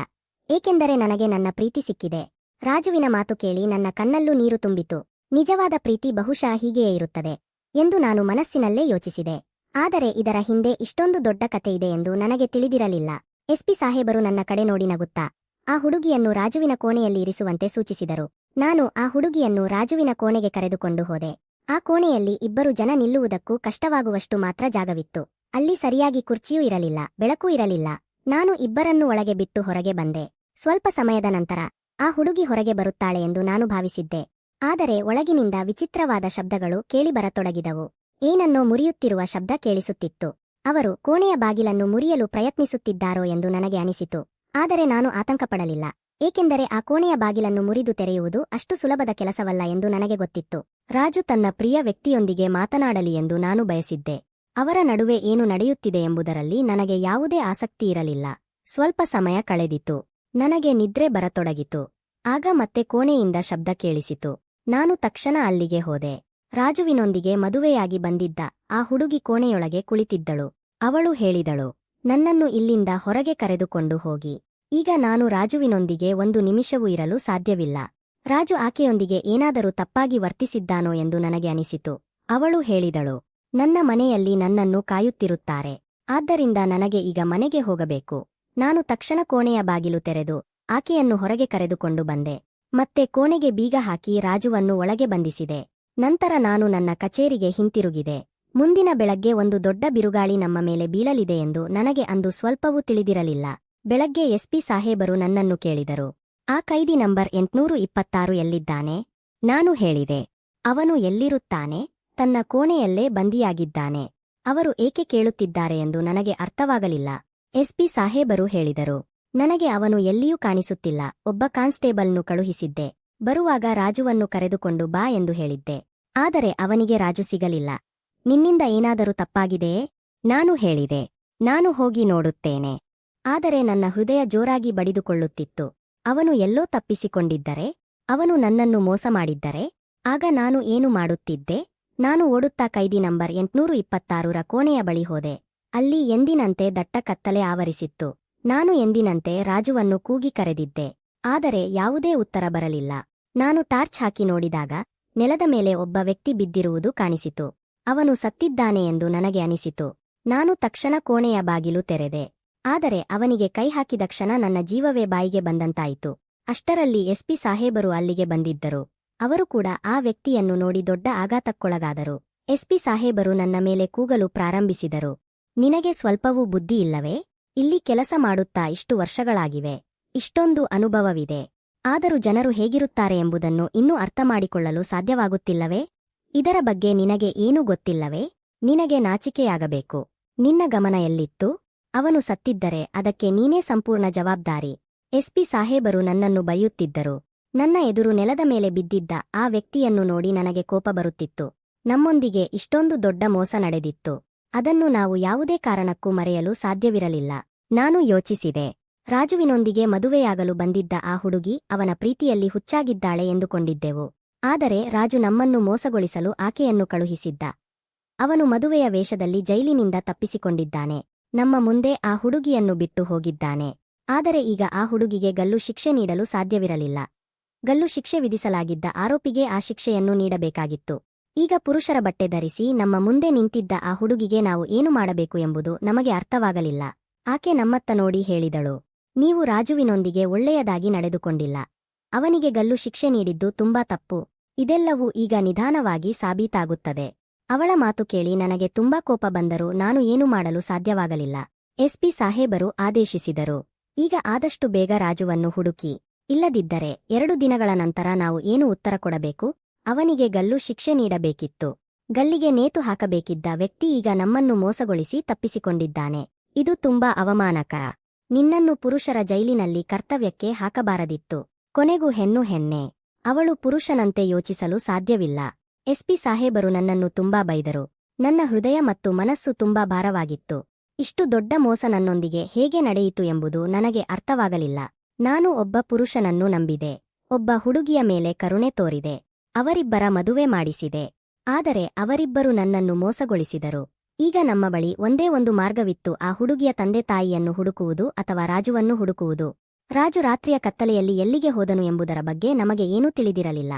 ಏಕೆಂದರೆ ನನಗೆ ನನ್ನ ಪ್ರೀತಿ ಸಿಕ್ಕಿದೆ. ರಾಜುವಿನ ಮಾತು ಕೇಳಿ ನನ್ನ ಕಣ್ಣಲ್ಲೂ ನೀರು ತುಂಬಿತು. ನಿಜವಾದ ಪ್ರೀತಿ ಬಹುಶಃ ಹೀಗೆಯೇ ಇರುತ್ತದೆ ಎಂದು ನಾನು ಮನಸ್ಸಿನಲ್ಲೇ ಯೋಚಿಸಿದೆ. ಆದರೆ ಇದರ ಹಿಂದೆ ಇಷ್ಟೊಂದು ದೊಡ್ಡ ಕಥೆಯಿದೆ ಎಂದು ನನಗೆ ತಿಳಿದಿರಲಿಲ್ಲ. ಎಸ್ಪಿ ಸಾಹೇಬರು ನನ್ನ ಕಡೆ ನೋಡಿ ನಗುತ್ತಾ ಆ ಹುಡುಗಿಯನ್ನು ರಾಜುವಿನ ಕೋಣೆಯಲ್ಲಿ ಇರಿಸುವಂತೆ ಸೂಚಿಸಿದರು. ನಾನು ಆ ಹುಡುಗಿಯನ್ನು ರಾಜುವಿನ ಕೋಣೆಗೆ ಕರೆದುಕೊಂಡು ಹೋದೆ. ಆ ಕೋಣೆಯಲ್ಲಿ ಇಬ್ಬರು ಜನ ನಿಲ್ಲುವುದಕ್ಕೂ ಕಷ್ಟವಾಗುವಷ್ಟು ಮಾತ್ರ ಜಾಗವಿತ್ತು. ಅಲ್ಲಿ ಸರಿಯಾಗಿ ಕುರ್ಚಿಯೂ ಇರಲಿಲ್ಲ, ಬೆಳಕೂ ಇರಲಿಲ್ಲ. ನಾನು ಇಬ್ಬರನ್ನೂ ಒಳಗೆ ಬಿಟ್ಟು ಹೊರಗೆ ಬಂದೆ. ಸ್ವಲ್ಪ ಸಮಯದ ನಂತರ ಆ ಹುಡುಗಿ ಹೊರಗೆ ಬರುತ್ತಾಳೆ ಎಂದು ನಾನು ಭಾವಿಸಿದ್ದೆ. ಆದರೆ ಒಳಗಿನಿಂದ ವಿಚಿತ್ರವಾದ ಶಬ್ದಗಳು ಕೇಳಿಬರತೊಡಗಿದವು. ಏನನ್ನೋ ಮುರಿಯುತ್ತಿರುವ ಶಬ್ದ ಕೇಳಿಸುತ್ತಿತ್ತು. ಅವರು ಕೋಣೆಯ ಬಾಗಿಲನ್ನು ಮುರಿಯಲು ಪ್ರಯತ್ನಿಸುತ್ತಿದ್ದಾರೋ ಎಂದು ನನಗೆ ಅನಿಸಿತು. ಆದರೆ ನಾನು ಆತಂಕಪಡಲಿಲ್ಲ. ಏಕೆಂದರೆ ಆ ಕೋಣೆಯ ಬಾಗಿಲನ್ನು ಮುರಿದು ತೆರೆಯುವುದು ಅಷ್ಟು ಸುಲಭದ ಕೆಲಸವಲ್ಲ ಎಂದು ನನಗೆ ಗೊತ್ತಿತ್ತು. ರಾಜು ತನ್ನ ಪ್ರಿಯ ವ್ಯಕ್ತಿಯೊಂದಿಗೆ ಮಾತನಾಡಲಿ ಎಂದು ನಾನು ಬಯಸಿದ್ದೆ. ಅವರ ನಡುವೆ ಏನು ನಡೆಯುತ್ತಿದೆ ಎಂಬುದರಲ್ಲಿ ನನಗೆ ಯಾವುದೇ ಆಸಕ್ತಿ ಇರಲಿಲ್ಲ. ಸ್ವಲ್ಪ ಸಮಯ ಕಳೆದಿತು. ನನಗೆ ನಿದ್ರೆ ಬರತೊಡಗಿತು. ಆಗ ಮತ್ತೆ ಕೋಣೆಯಿಂದ ಶಬ್ದ ಕೇಳಿಸಿತು. ನಾನು ತಕ್ಷಣ ಅಲ್ಲಿಗೆ ಹೋದೆ. ರಾಜುವಿನೊಂದಿಗೆ ಮದುವೆಯಾಗಿ ಬಂದಿದ್ದ ಆ ಹುಡುಗಿ ಕೋಣೆಯೊಳಗೆ ಕುಳಿತಿದ್ದಳು. ಅವಳು ಹೇಳಿದಳು, ನನ್ನನ್ನು ಇಲ್ಲಿಂದ ಹೊರಗೆ ಕರೆದುಕೊಂಡು ಹೋಗಿ. ಈಗ ನಾನು ರಾಜುವಿನೊಂದಿಗೆ ಒಂದು ನಿಮಿಷವೂ ಇರಲು ಸಾಧ್ಯವಿಲ್ಲ. ರಾಜು ಆಕೆಯೊಂದಿಗೆ ಏನಾದರೂ ತಪ್ಪಾಗಿ ವರ್ತಿಸಿದ್ದಾನೋ ಎಂದು ನನಗೆ ಅನಿಸಿತು. ಅವಳು ಹೇಳಿದಳು, ನನ್ನ ಮನೆಯಲ್ಲಿ ನನ್ನನ್ನು ಕಾಯುತ್ತಿರುತ್ತಾರೆ. ಆದ್ದರಿಂದ ನನಗೆ ಈಗ ಮನೆಗೆ ಹೋಗಬೇಕು. ನಾನು ತಕ್ಷಣ ಕೋಣೆಯ ಬಾಗಿಲು ತೆರೆದು ಆಕೆಯನ್ನು ಹೊರಗೆ ಕರೆದುಕೊಂಡು ಬಂದೆ. ಮತ್ತೆ ಕೋಣೆಗೆ ಬೀಗ ಹಾಕಿ ರಾಜುವನ್ನು ಒಳಗೆ ಬಂಧಿಸಿದೆ. ನಂತರ ನಾನು ನನ್ನ ಕಚೇರಿಗೆ ಹಿಂತಿರುಗಿದೆ. ಮುಂದಿನ ಬೆಳಗ್ಗೆ ಒಂದು ದೊಡ್ಡ ಬಿರುಗಾಳಿ ನಮ್ಮ ಮೇಲೆ ಬೀಳಲಿದೆ ಎಂದು ನನಗೆ ಅಂದು ಸ್ವಲ್ಪವೂ ತಿಳಿದಿರಲಿಲ್ಲ. ಬೆಳಗ್ಗೆ ಎಸ್ಪಿ ಸಾಹೇಬರು ನನ್ನನ್ನು ಕೇಳಿದರು, ಆ ಕೈದಿ ನಂಬರ್ 826 ಎಲ್ಲಿದ್ದಾನೆ? ನಾನು ಹೇಳಿದೆ, ಅವನು ಎಲ್ಲಿರುತ್ತಾನೆ? ತನ್ನ ಕೋಣೆಯಲ್ಲೇ ಬಂದಿಯಾಗಿದ್ದಾನೆ. ಅವರು ಏಕೆ ಕೇಳುತ್ತಿದ್ದಾರೆ ಎಂದು ನನಗೆ ಅರ್ಥವಾಗಲಿಲ್ಲ. ಎಸ್ಪಿ ಸಾಹೇಬರು ಹೇಳಿದರು, ನನಗೆ ಅವನು ಎಲ್ಲಿಯೂ ಕಾಣಿಸುತ್ತಿಲ್ಲ. ಒಬ್ಬ ಕಾನ್ಸ್ಟೇಬಲ್ನು ಕಳುಹಿಸಿದ್ದೆ. ಬರುವಾಗ ರಾಜುವನ್ನು ಕರೆದುಕೊಂಡು ಬಾ ಎಂದು ಹೇಳಿದ್ದೆ. ಆದರೆ ಅವನಿಗೆ ರಾಜು ಸಿಗಲಿಲ್ಲ. ನಿನ್ನಿಂದ ಏನಾದರೂ ತಪ್ಪಾಗಿದೆಯೇ? ನಾನು ಹೇಳಿದೆ, ನಾನು ಹೋಗಿ ನೋಡುತ್ತೇನೆ. ಆದರೆ ನನ್ನ ಹೃದಯ ಜೋರಾಗಿ ಬಡಿದುಕೊಳ್ಳುತ್ತಿತ್ತು. ಅವನು ಎಲ್ಲೋ ತಪ್ಪಿಸಿಕೊಂಡಿದ್ದರೆ? ಅವನು ನನ್ನನ್ನು ಮೋಸ ಮಾಡಿದ್ದರೆ? ಆಗ ನಾನು ಏನು ಮಾಡುತ್ತಿದ್ದೆ? ನಾನು ಓಡುತ್ತಾ ಕೈದಿ ನಂಬರ್ 826ರ ಕೋಣೆಯ ಬಳಿ ಹೋದೆ. ಅಲ್ಲಿ ಎಂದಿನಂತೆ ದಟ್ಟ ಕತ್ತಲೆ ಆವರಿಸಿತ್ತು. ನಾನು ಎಂದಿನಂತೆ ರಾಜುವನ್ನು ಕೂಗಿ ಕರೆದಿದ್ದೆ. ಆದರೆ ಯಾವುದೇ ಉತ್ತರ ಬರಲಿಲ್ಲ. ನಾನು ಟಾರ್ಚ್ ಹಾಕಿ ನೋಡಿದಾಗ ನೆಲದ ಮೇಲೆ ಒಬ್ಬ ವ್ಯಕ್ತಿ ಬಿದ್ದಿರುವುದು ಕಾಣಿಸಿತು. ಅವನು ಸತ್ತಿದ್ದಾನೆ ಎಂದು ನನಗೆ ಅನಿಸಿತು. ನಾನು ತಕ್ಷಣ ಕೋಣೆಯ ಬಾಗಿಲು ತೆರೆದೆ. ಆದರೆ ಅವನಿಗೆ ಕೈ ಹಾಕಿದ ಕ್ಷಣ ನನ್ನ ಜೀವವೇ ಬಾಯಿಗೆ ಬಂದಂತಾಯಿತು. ಅಷ್ಟರಲ್ಲಿ ಎಸ್ಪಿ ಸಾಹೇಬರು ಅಲ್ಲಿಗೆ ಬಂದಿದ್ದರು. ಅವರು ಕೂಡ ಆ ವ್ಯಕ್ತಿಯನ್ನು ನೋಡಿ ದೊಡ್ಡ ಆಘಾತಕ್ಕೊಳಗಾದರು. ಎಸ್ಪಿ ಸಾಹೇಬರು ನನ್ನ ಮೇಲೆ ಕೂಗಲು ಪ್ರಾರಂಭಿಸಿದರು, ನಿನಗೆ ಸ್ವಲ್ಪವೂ ಬುದ್ಧಿ ಇಲ್ಲವೇ? ಇಲ್ಲಿ ಕೆಲಸ ಮಾಡುತ್ತಾ ಇಷ್ಟು ವರ್ಷಗಳಾಗಿವೆ. ಇಷ್ಟೊಂದು ಅನುಭವವಿದೆ. ಆದರೂ ಜನರು ಹೇಗಿರುತ್ತಾರೆ ಎಂಬುದನ್ನು ಇನ್ನೂ ಅರ್ಥಮಾಡಿಕೊಳ್ಳಲು ಸಾಧ್ಯವಾಗುತ್ತಿಲ್ಲವೇ? ಇದರ ಬಗ್ಗೆ ನಿನಗೆ ಏನೂ ಗೊತ್ತಿಲ್ಲವೇ? ನಿನಗೆ ನಾಚಿಕೆಯಾಗಬೇಕು. ನಿನ್ನ ಗಮನ ಎಲ್ಲಿತ್ತು? ಅವನು ಸತ್ತಿದ್ದರೆ ಅದಕ್ಕೆ ನೀನೇ ಸಂಪೂರ್ಣ ಜವಾಬ್ದಾರಿ. ಎಸ್ಪಿ ಸಾಹೇಬರು ನನ್ನನ್ನು ಬೈಯುತ್ತಿದ್ದರು. ನನ್ನ ಎದುರು ನೆಲದ ಮೇಲೆ ಬಿದ್ದಿದ್ದ ಆ ವ್ಯಕ್ತಿಯನ್ನು ನೋಡಿ ನನಗೆ ಕೋಪ ಬರುತ್ತಿತ್ತು. ನಮ್ಮೊಂದಿಗೆ ಇಷ್ಟೊಂದು ದೊಡ್ಡ ಮೋಸ ನಡೆದಿತ್ತು. ಅದನ್ನು ನಾವು ಯಾವುದೇ ಕಾರಣಕ್ಕೂ ಮರೆಯಲು ಸಾಧ್ಯವಿರಲಿಲ್ಲ. ನಾನು ಯೋಚಿಸಿದೆ, ರಾಜುವಿನೊಂದಿಗೆ ಮದುವೆಯಾಗಲು ಬಂದಿದ್ದ ಆ ಹುಡುಗಿ ಅವನ ಪ್ರೀತಿಯಲ್ಲಿ ಹುಚ್ಚಾಗಿದ್ದಾಳೆ ಎಂದುಕೊಂಡಿದ್ದೆವು. ಆದರೆ ರಾಜು ನಮ್ಮನ್ನು ಮೋಸಗೊಳಿಸಲು ಆಕೆಯನ್ನು ಕಳುಹಿಸಿದ್ದ. ಅವನು ಮದುವೆಯ ವೇಷದಲ್ಲಿ ಜೈಲಿನಿಂದ ತಪ್ಪಿಸಿಕೊಂಡಿದ್ದಾನೆ. ನಮ್ಮ ಮುಂದೆ ಆ ಹುಡುಗಿಯನ್ನು ಬಿಟ್ಟು ಹೋಗಿದ್ದಾನೆ. ಆದರೆ ಈಗ ಆ ಹುಡುಗಿಗೆ ಗಲ್ಲು ಶಿಕ್ಷೆ ನೀಡಲು ಸಾಧ್ಯವಿರಲಿಲ್ಲ. ಗಲ್ಲು ಶಿಕ್ಷೆ ವಿಧಿಸಲಾಗಿದ್ದ ಆರೋಪಿಗೆ ಆ ಶಿಕ್ಷೆಯನ್ನು ನೀಡಬೇಕಾಗಿತ್ತು. ಈಗ ಪುರುಷರ ಬಟ್ಟೆ ಧರಿಸಿ ನಮ್ಮ ಮುಂದೆ ನಿಂತಿದ್ದ ಆ ಹುಡುಗಿಗೆ ನಾವು ಏನು ಮಾಡಬೇಕು ಎಂಬುದು ನಮಗೆ ಅರ್ಥವಾಗಲಿಲ್ಲ. ಆಕೆ ನಮ್ಮತ್ತ ನೋಡಿ ಹೇಳಿದಳು, ನೀವು ರಾಜುವಿನೊಂದಿಗೆ ಒಳ್ಳೆಯದಾಗಿ ನಡೆದುಕೊಂಡಿಲ್ಲ. ಅವನಿಗೆ ಗಲ್ಲು ಶಿಕ್ಷೆ ನೀಡಿದ್ದು ತುಂಬಾ ತಪ್ಪು. ಇದೆಲ್ಲವೂ ಈಗ ನಿಧಾನವಾಗಿ ಸಾಬೀತಾಗುತ್ತದೆ. ಅವಳ ಮಾತು ಕೇಳಿ ನನಗೆ ತುಂಬಾ ಕೋಪ ಬಂದರೂ ನಾನು ಏನೂ ಮಾಡಲು ಸಾಧ್ಯವಾಗಲಿಲ್ಲ. ಎಸ್ಪಿ ಸಾಹೇಬರು ಆದೇಶಿಸಿದರು, ಈಗ ಆದಷ್ಟು ಬೇಗ ರಾಜುವನ್ನು ಹುಡುಕಿ. ಇಲ್ಲದಿದ್ದರೆ 2 ದಿನಗಳ ನಂತರ ನಾವು ಏನು ಉತ್ತರ ಕೊಡಬೇಕು? ಅವನಿಗೆ ಗಲ್ಲು ಶಿಕ್ಷೆ ನೀಡಬೇಕಿತ್ತು. ಗಲ್ಲಿಗೆ ನೇತು ಹಾಕಬೇಕಿದ್ದ ವ್ಯಕ್ತಿ ಈಗ ನಮ್ಮನ್ನು ಮೋಸಗೊಳಿಸಿ ತಪ್ಪಿಸಿಕೊಂಡಿದ್ದಾನೆ. ಇದು ತುಂಬಾ ಅವಮಾನಕರ. ನಿನ್ನನ್ನು ಪುರುಷರ ಜೈಲಿನಲ್ಲಿ ಕರ್ತವ್ಯಕ್ಕೆ ಹಾಕಬಾರದಿತ್ತು. ಕೊನೆಗೂ ಹೆಣ್ಣು ಹೆಣ್ಣೆ. ಅವಳು ಪುರುಷನಂತೆ ಯೋಚಿಸಲು ಸಾಧ್ಯವಿಲ್ಲ. ಎಸ್ಪಿ ಸಾಹೇಬರು ನನ್ನನ್ನು ತುಂಬಾ ಬೈದರು. ನನ್ನ ಹೃದಯ ಮತ್ತು ಮನಸ್ಸು ತುಂಬಾ ಭಾರವಾಗಿತ್ತು. ಇಷ್ಟು ದೊಡ್ಡ ಮೋಸ ನನ್ನೊಂದಿಗೆ ಹೇಗೆ ನಡೆಯಿತು ಎಂಬುದು ನನಗೆ ಅರ್ಥವಾಗಲಿಲ್ಲ. ನಾನು ಒಬ್ಬ ಪುರುಷನನ್ನು ನಂಬಿದೆ. ಒಬ್ಬ ಹುಡುಗಿಯ ಮೇಲೆ ಕರುಣೆ ತೋರಿದೆ. ಅವರಿಬ್ಬರ ಮದುವೆ ಮಾಡಿಸಿದೆ. ಆದರೆ ಅವರಿಬ್ಬರು ನನ್ನನ್ನು ಮೋಸಗೊಳಿಸಿದರು. ಈಗ ನಮ್ಮ ಬಳಿ ಒಂದೇ ಒಂದು ಮಾರ್ಗವಿತ್ತು, ಆ ಹುಡುಗಿಯ ತಂದೆ ತಾಯಿಯನ್ನು ಹುಡುಕುವುದು ಅಥವಾ ರಾಜುವನ್ನು ಹುಡುಕುವುದು. ರಾಜು ರಾತ್ರಿಯ ಕತ್ತಲೆಯಲ್ಲಿ ಎಲ್ಲಿಗೆ ಹೋದನು ಎಂಬುದರ ಬಗ್ಗೆ ನಮಗೆ ಏನೂ ತಿಳಿದಿರಲಿಲ್ಲ.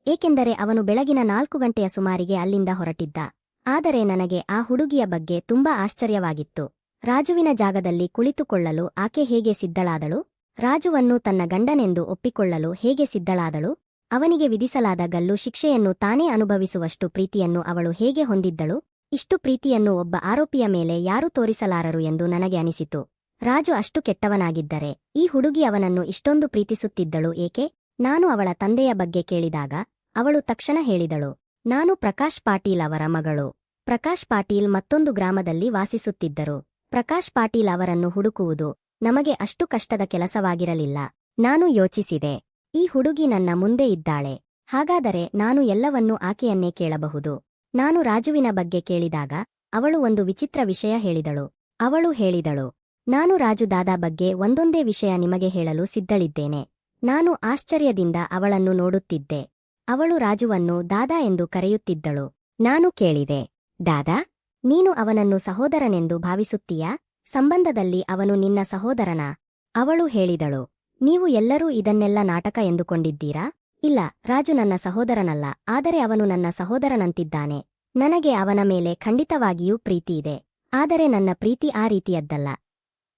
ಏಕೆಂದರೆ ಅವನು ಬೆಳಗಿನ 4 ಗಂಟೆಯ ಸುಮಾರಿಗೆ ಅಲ್ಲಿಂದ ಹೊರಟಿದ್ದ. ಆದರೆ ನನಗೆ ಆ ಹುಡುಗಿಯ ಬಗ್ಗೆ ತುಂಬಾ ಆಶ್ಚರ್ಯವಾಗಿತ್ತು. ರಾಜುವಿನ ಜಾಗದಲ್ಲಿ ಕುಳಿತುಕೊಳ್ಳಲು ಆಕೆ ಹೇಗೆ ಸಿದ್ಧಳಾದಳು? ರಾಜುವನ್ನು ತನ್ನ ಗಂಡನೆಂದು ಒಪ್ಪಿಕೊಳ್ಳಲು ಹೇಗೆ ಸಿದ್ಧಳಾದಳು? ಅವನಿಗೆ ವಿಧಿಸಲಾದ ಗಲ್ಲು ಶಿಕ್ಷೆಯನ್ನು ತಾನೇ ಅನುಭವಿಸುವಷ್ಟು ಪ್ರೀತಿಯನ್ನು ಅವಳು ಹೇಗೆ ಹೊಂದಿದ್ದಳು? ಇಷ್ಟು ಪ್ರೀತಿಯನ್ನು ಒಬ್ಬ ಆರೋಪಿಯ ಮೇಲೆ ಯಾರೂ ತೋರಿಸಲಾರರು ಎಂದು ನನಗೆ ಅನಿಸಿತು. ರಾಜು ಅಷ್ಟು ಕೆಟ್ಟವನಾಗಿದ್ದರೆ ಈ ಹುಡುಗಿ ಅವನನ್ನು ಇಷ್ಟೊಂದು ಪ್ರೀತಿಸುತ್ತಿದ್ದಳು ಏಕೆ? ನಾನು ಅವಳ ತಂದೆಯ ಬಗ್ಗೆ ಕೇಳಿದಾಗ ಅವಳು ತಕ್ಷಣ ಹೇಳಿದಳು, ನಾನು ಪ್ರಕಾಶ್ ಪಾಟೀಲ್ ಅವರ ಮಗಳು. ಪ್ರಕಾಶ್ ಪಾಟೀಲ್ ಮತ್ತೊಂದು ಗ್ರಾಮದಲ್ಲಿ ವಾಸಿಸುತ್ತಿದ್ದರು. ಪ್ರಕಾಶ್ ಪಾಟೀಲ್ ಅವರನ್ನು ಹುಡುಕುವುದು ನಮಗೆ ಅಷ್ಟು ಕಷ್ಟದ ಕೆಲಸವಾಗಿರಲಿಲ್ಲ. ನಾನು ಯೋಚಿಸಿದೆ, ಈ ಹುಡುಗಿ ನನ್ನ ಮುಂದೆ ಇದ್ದಾಳೆ, ಹಾಗಾದರೆ ನಾನು ಎಲ್ಲವನ್ನೂ ಆಕೆಯನ್ನೇ ಕೇಳಬಹುದು. ನಾನು ರಾಜುವಿನ ಬಗ್ಗೆ ಕೇಳಿದಾಗ ಅವಳು ಒಂದು ವಿಚಿತ್ರ ವಿಷಯ ಹೇಳಿದಳು. ಅವಳು ಹೇಳಿದಳು, ನಾನು ರಾಜು ದಾದಾ ಬಗ್ಗೆ ಒಂದೊಂದೇ ವಿಷಯ ನಿಮಗೆ ಹೇಳಲು ಸಿದ್ಧಳಿದ್ದೇನೆ. ನಾನು ಆಶ್ಚರ್ಯದಿಂದ ಅವಳನ್ನು ನೋಡುತ್ತಿದ್ದೆ. ಅವಳು ರಾಜುವನ್ನು ದಾದಾ ಎಂದು ಕರೆಯುತ್ತಿದ್ದಳು. ನಾನು ಕೇಳಿದೆ, ದಾದಾ, ನೀನು ಅವನನ್ನು ಸಹೋದರನೆಂದು ಭಾವಿಸುತ್ತೀಯಾ? ಸಂಬಂಧದಲ್ಲಿ ಅವನು ನಿನ್ನ ಸಹೋದರನಾ? ಅವಳು ಹೇಳಿದಳು, ನೀವು ಎಲ್ಲರೂ ಇದನ್ನೆಲ್ಲ ನಾಟಕ ಎಂದುಕೊಂಡಿದ್ದೀರಾ? ಇಲ್ಲ, ರಾಜು ನನ್ನ ಸಹೋದರನಲ್ಲ, ಆದರೆ ಅವನು ನನ್ನ ಸಹೋದರನಂತಿದ್ದಾನೆ. ನನಗೆ ಅವನ ಮೇಲೆ ಖಂಡಿತವಾಗಿಯೂ ಪ್ರೀತಿಯಿದೆ, ಆದರೆ ನನ್ನ ಪ್ರೀತಿ ಆ ರೀತಿಯದ್ದಲ್ಲ.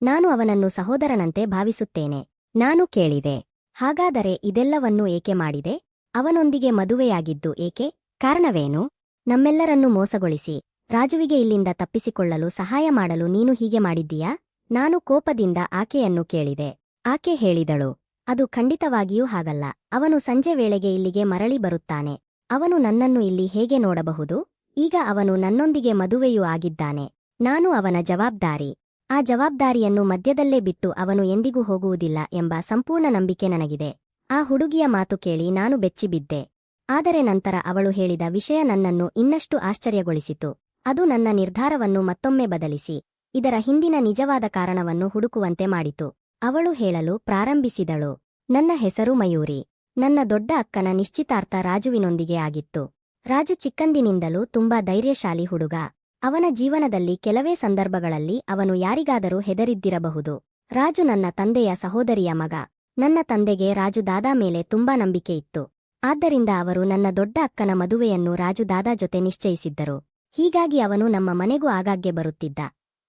ನಾನು ಅವನನ್ನು ಸಹೋದರನಂತೆ ಭಾವಿಸುತ್ತೇನೆ. ನಾನು ಕೇಳಿದೆ, ಹಾಗಾದರೆ ಇದೆಲ್ಲವನ್ನೂ ಏಕೆ ಮಾಡಿದೆ? ಅವನೊಂದಿಗೆ ಮದುವೆಯಾಗಿದ್ದು ಏಕೆ? ಕಾರಣವೇನು? ನಮ್ಮೆಲ್ಲರನ್ನೂ ಮೋಸಗೊಳಿಸಿ ರಾಜುವಿಗೆ ಇಲ್ಲಿಂದ ತಪ್ಪಿಸಿಕೊಳ್ಳಲು ಸಹಾಯ ಮಾಡಲು ನೀನು ಹೀಗೆ ಮಾಡಿದ್ದೀಯಾ? ನಾನು ಕೋಪದಿಂದ ಆಕೆಯನ್ನು ಕೇಳಿದೆ. ಆಕೆ ಹೇಳಿದಳು, ಅದು ಖಂಡಿತವಾಗಿಯೂ ಹಾಗಲ್ಲ. ಅವನು ಸಂಜೆ ವೇಳೆಗೆ ಇಲ್ಲಿಗೆ ಮರಳಿ ಬರುತ್ತಾನೆ. ಅವನು ನನ್ನನ್ನು ಇಲ್ಲಿ ಹೇಗೆ ನೋಡಬಹುದು? ಈಗ ಅವನು ನನ್ನೊಂದಿಗೆ ಮದುವೆಯೂ ಆಗಿದ್ದಾನೆ. ನಾನು ಅವನ ಜವಾಬ್ದಾರಿ. ಆ ಜವಾಬ್ದಾರಿಯನ್ನು ಮಧ್ಯದಲ್ಲೇ ಬಿಟ್ಟು ಅವನು ಎಂದಿಗೂ ಹೋಗುವುದಿಲ್ಲ ಎಂಬ ಸಂಪೂರ್ಣ ನಂಬಿಕೆ ನನಗಿದೆ. ಆ ಹುಡುಗಿಯ ಮಾತು ಕೇಳಿ ನಾನು ಬೆಚ್ಚಿಬಿದ್ದೆ. ಆದರೆ ನಂತರ ಅವಳು ಹೇಳಿದ ವಿಷಯ ನನ್ನನ್ನು ಇನ್ನಷ್ಟು ಆಶ್ಚರ್ಯಗೊಳಿಸಿತು. ಅದು ನನ್ನ ನಿರ್ಧಾರವನ್ನು ಮತ್ತೊಮ್ಮೆ ಬದಲಿಸಿ ಇದರ ಹಿಂದಿನ ನಿಜವಾದ ಕಾರಣವನ್ನು ಹುಡುಕುವಂತೆ ಮಾಡಿತು. ಅವಳು ಹೇಳಲು ಪ್ರಾರಂಭಿಸಿದಳು, ನನ್ನ ಹೆಸರು ಮಯೂರಿ. ನನ್ನ ದೊಡ್ಡ ಅಕ್ಕನ ನಿಶ್ಚಿತಾರ್ಥ ರಾಜುವಿನೊಂದಿಗೆ ಆಗಿತ್ತು. ರಾಜು ಚಿಕ್ಕಂದಿನಿಂದಲೂ ತುಂಬಾ ಧೈರ್ಯಶಾಲಿ ಹುಡುಗ. ಅವನ ಜೀವನದಲ್ಲಿ ಕೆಲವೇ ಸಂದರ್ಭಗಳಲ್ಲಿ ಅವನು ಯಾರಿಗಾದರೂ ಹೆದರಿದ್ದಿರಬಹುದು. ರಾಜು ನನ್ನ ತಂದೆಯ ಸಹೋದರಿಯ ಮಗ. ನನ್ನ ತಂದೆಗೆ ರಾಜು ದಾದಾ ಮೇಲೆ ತುಂಬಾ ನಂಬಿಕೆ ಇತ್ತು. ಆದ್ದರಿಂದ ಅವರು ನನ್ನ ದೊಡ್ಡ ಅಕ್ಕನ ಮದುವೆಯನ್ನು ರಾಜು ದಾದಾ ಜೊತೆ ನಿಶ್ಚಯಿಸಿದ್ದರು. ಹೀಗಾಗಿ ಅವನು ನಮ್ಮ ಮನೆಗೂ ಆಗಾಗ್ಗೆ ಬರುತ್ತಿದ್ದ.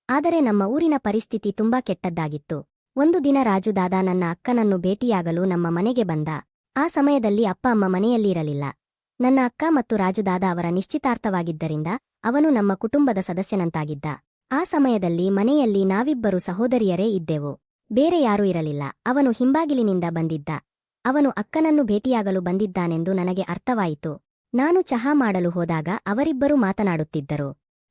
ಆದರೆ ನಮ್ಮ ಊರಿನ ಪರಿಸ್ಥಿತಿ ತುಂಬಾ ಕೆಟ್ಟದ್ದಾಗಿತ್ತು. ಒಂದು ದಿನ ರಾಜು ದಾದಾ ನನ್ನ ಅಕ್ಕನನ್ನು ಭೇಟಿಯಾಗಲು ನಮ್ಮ ಮನೆಗೆ ಬಂದ. ಆ ಸಮಯದಲ್ಲಿ ಅಪ್ಪ ಅಮ್ಮ ಮನೆಯಲ್ಲಿರಲಿಲ್ಲ. ನನ್ನ ಅಕ್ಕ ಮತ್ತು ರಾಜು ದಾದಾ ಅವರ ನಿಶ್ಚಿತಾರ್ಥವಾಗಿದ್ದರಿಂದ ಅವನು ನಮ್ಮ ಕುಟುಂಬದ ಸದಸ್ಯನಂತಾಗಿದ್ದ. ಆ ಸಮಯದಲ್ಲಿ ಮನೆಯಲ್ಲಿ ನಾವಿಬ್ಬರು ಸಹೋದರಿಯರೇ ಇದ್ದೆವು. ಬೇರೆ ಯಾರೂ ಇರಲಿಲ್ಲ. ಅವನು ಹಿಂಬಾಗಿಲಿನಿಂದ ಬಂದಿದ್ದ. ಅವನು ಅಕ್ಕನನ್ನು ಭೇಟಿಯಾಗಲು ಬಂದಿದ್ದಾನೆಂದು ನನಗೆ ಅರ್ಥವಾಯಿತು. ನಾನು ಚಹಾ ಮಾಡಲು ಹೋದಾಗ ಅವರಿಬ್ಬರೂ ಮಾತನಾಡುತ್ತಿದ್ದರು.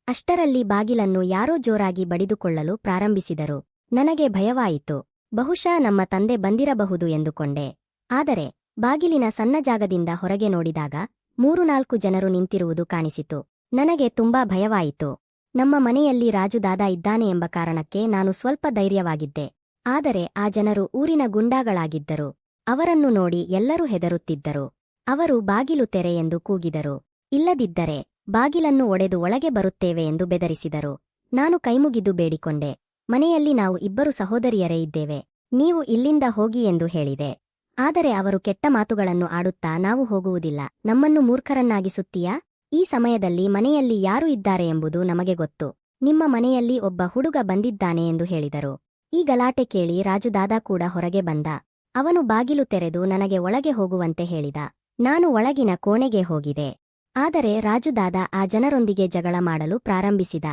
ಅಷ್ಟರಲ್ಲಿ ಬಾಗಿಲನ್ನು ಯಾರೋ ಜೋರಾಗಿ ಬಡಿದುಕೊಳ್ಳಲು ಪ್ರಾರಂಭಿಸಿದರು. ನನಗೆ ಭಯವಾಯಿತು. ಬಹುಶಃ ನಮ್ಮ ತಂದೆ ಬಂದಿರಬಹುದು ಎಂದುಕೊಂಡೆ. ಆದರೆ ಬಾಗಿಲಿನ ಸಣ್ಣ ಜಾಗದಿಂದ ಹೊರಗೆ ನೋಡಿದಾಗ 3-4 ಜನರು ನಿಂತಿರುವುದು ಕಾಣಿಸಿತು. ನನಗೆ ತುಂಬಾ ಭಯವಾಯಿತು. ನಮ್ಮ ಮನೆಯಲ್ಲಿ ರಾಜು ದಾದಾ ಇದ್ದಾನೆ ಎಂಬ ಕಾರಣಕ್ಕೆ ನಾನು ಸ್ವಲ್ಪ ಧೈರ್ಯವಾಗಿದ್ದೆ. ಆದರೆ ಆ ಜನರು ಊರಿನ ಗುಂಡಾಗಳಾಗಿದ್ದರು. ಅವರನ್ನು ನೋಡಿ ಎಲ್ಲರೂ ಹೆದರುತ್ತಿದ್ದರು. ಅವರು ಬಾಗಿಲು ತೆರೆ ಎಂದು ಕೂಗಿದರು. ಇಲ್ಲದಿದ್ದರೆ ಬಾಗಿಲನ್ನು ಒಡೆದು ಒಳಗೆ ಬರುತ್ತೇವೆ ಎಂದು ಬೆದರಿಸಿದರು. ನಾನು ಕೈಮುಗಿದು ಬೇಡಿಕೊಂಡೆ. ಮನೆಯಲ್ಲಿ ನಾವು ಇಬ್ಬರು ಸಹೋದರಿಯರೇ ಇದ್ದೇವೆ. ನೀವು ಇಲ್ಲಿಂದ ಹೋಗಿ ಎಂದು ಹೇಳಿದೆ. ಆದರೆ ಅವರು ಕೆಟ್ಟ ಮಾತುಗಳನ್ನು ಆಡುತ್ತಾ, ನಾವು ಹೋಗುವುದಿಲ್ಲ, ನಮ್ಮನ್ನು ಮೂರ್ಖರನ್ನಾಗಿಸುತ್ತೀಯಾ? ಈ ಸಮಯದಲ್ಲಿ ಮನೆಯಲ್ಲಿ ಯಾರು ಇದ್ದಾರೆ ಎಂಬುದು ನಮಗೆ ಗೊತ್ತು. ನಿಮ್ಮ ಮನೆಯಲ್ಲಿ ಒಬ್ಬ ಹುಡುಗ ಬಂದಿದ್ದಾನೆ ಎಂದು ಹೇಳಿದರು. ಈ ಗಲಾಟೆ ಕೇಳಿ ರಾಜು ದಾದಾ ಕೂಡ ಹೊರಗೆ ಬಂದ. ಅವನು ಬಾಗಿಲು ತೆರೆದು ನನಗೆ ಒಳಗೆ ಹೋಗುವಂತೆ ಹೇಳಿದ. ನಾನು ಒಳಗಿನ ಕೋಣೆಗೆ ಹೋಗಿದೆ. ಆದರೆ ರಾಜು ದಾದಾ ಆ ಜನರೊಂದಿಗೆ ಜಗಳ ಮಾಡಲು ಪ್ರಾರಂಭಿಸಿದ.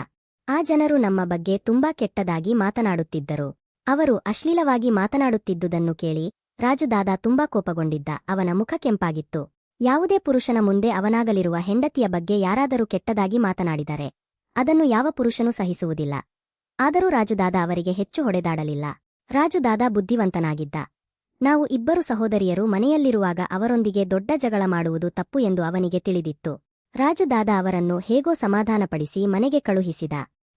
ಆ ಜನರು ನಮ್ಮ ಬಗ್ಗೆ ತುಂಬಾ ಕೆಟ್ಟದಾಗಿ ಮಾತನಾಡುತ್ತಿದ್ದರು. ಅವರು ಅಶ್ಲೀಲವಾಗಿ ಮಾತನಾಡುತ್ತಿದ್ದುದನ್ನು ಕೇಳಿ ರಾಜು ದಾದಾ ತುಂಬಾ ಕೋಪಗೊಂಡಿದ್ದ. ಅವನ ಮುಖ ಕೆಂಪಾಗಿತ್ತು. ಯಾವುದೇ ಪುರುಷನ ಮುಂದೆ ಅವನಾಗಲಿರುವ ಹೆಂಡತಿಯ ಬಗ್ಗೆ ಯಾರಾದರೂ ಕೆಟ್ಟದಾಗಿ ಮಾತನಾಡಿದರೆ ಅದನ್ನು ಯಾವ ಪುರುಷನೂ ಸಹಿಸುವುದಿಲ್ಲ. ಆದರೂ ರಾಜು ದಾದಾ ಅವರಿಗೆ ಹೆಚ್ಚು ಹೊಡೆದಾಡಲಿಲ್ಲ. ರಾಜು ದಾದಾ ಬುದ್ಧಿವಂತನಾಗಿದ್ದ. ನಾವು ಇಬ್ಬರು ಸಹೋದರಿಯರು ಮನೆಯಲ್ಲಿರುವಾಗ ಅವರೊಂದಿಗೆ ದೊಡ್ಡ ಜಗಳ ಮಾಡುವುದು ತಪ್ಪು ಎಂದು ಅವನಿಗೆ ತಿಳಿದಿತ್ತು. ರಾಜು ದಾದಾ ಅವರನ್ನು ಹೇಗೋ ಸಮಾಧಾನಪಡಿಸಿ ಮನೆಗೆ ಕಳುಹಿಸಿದ.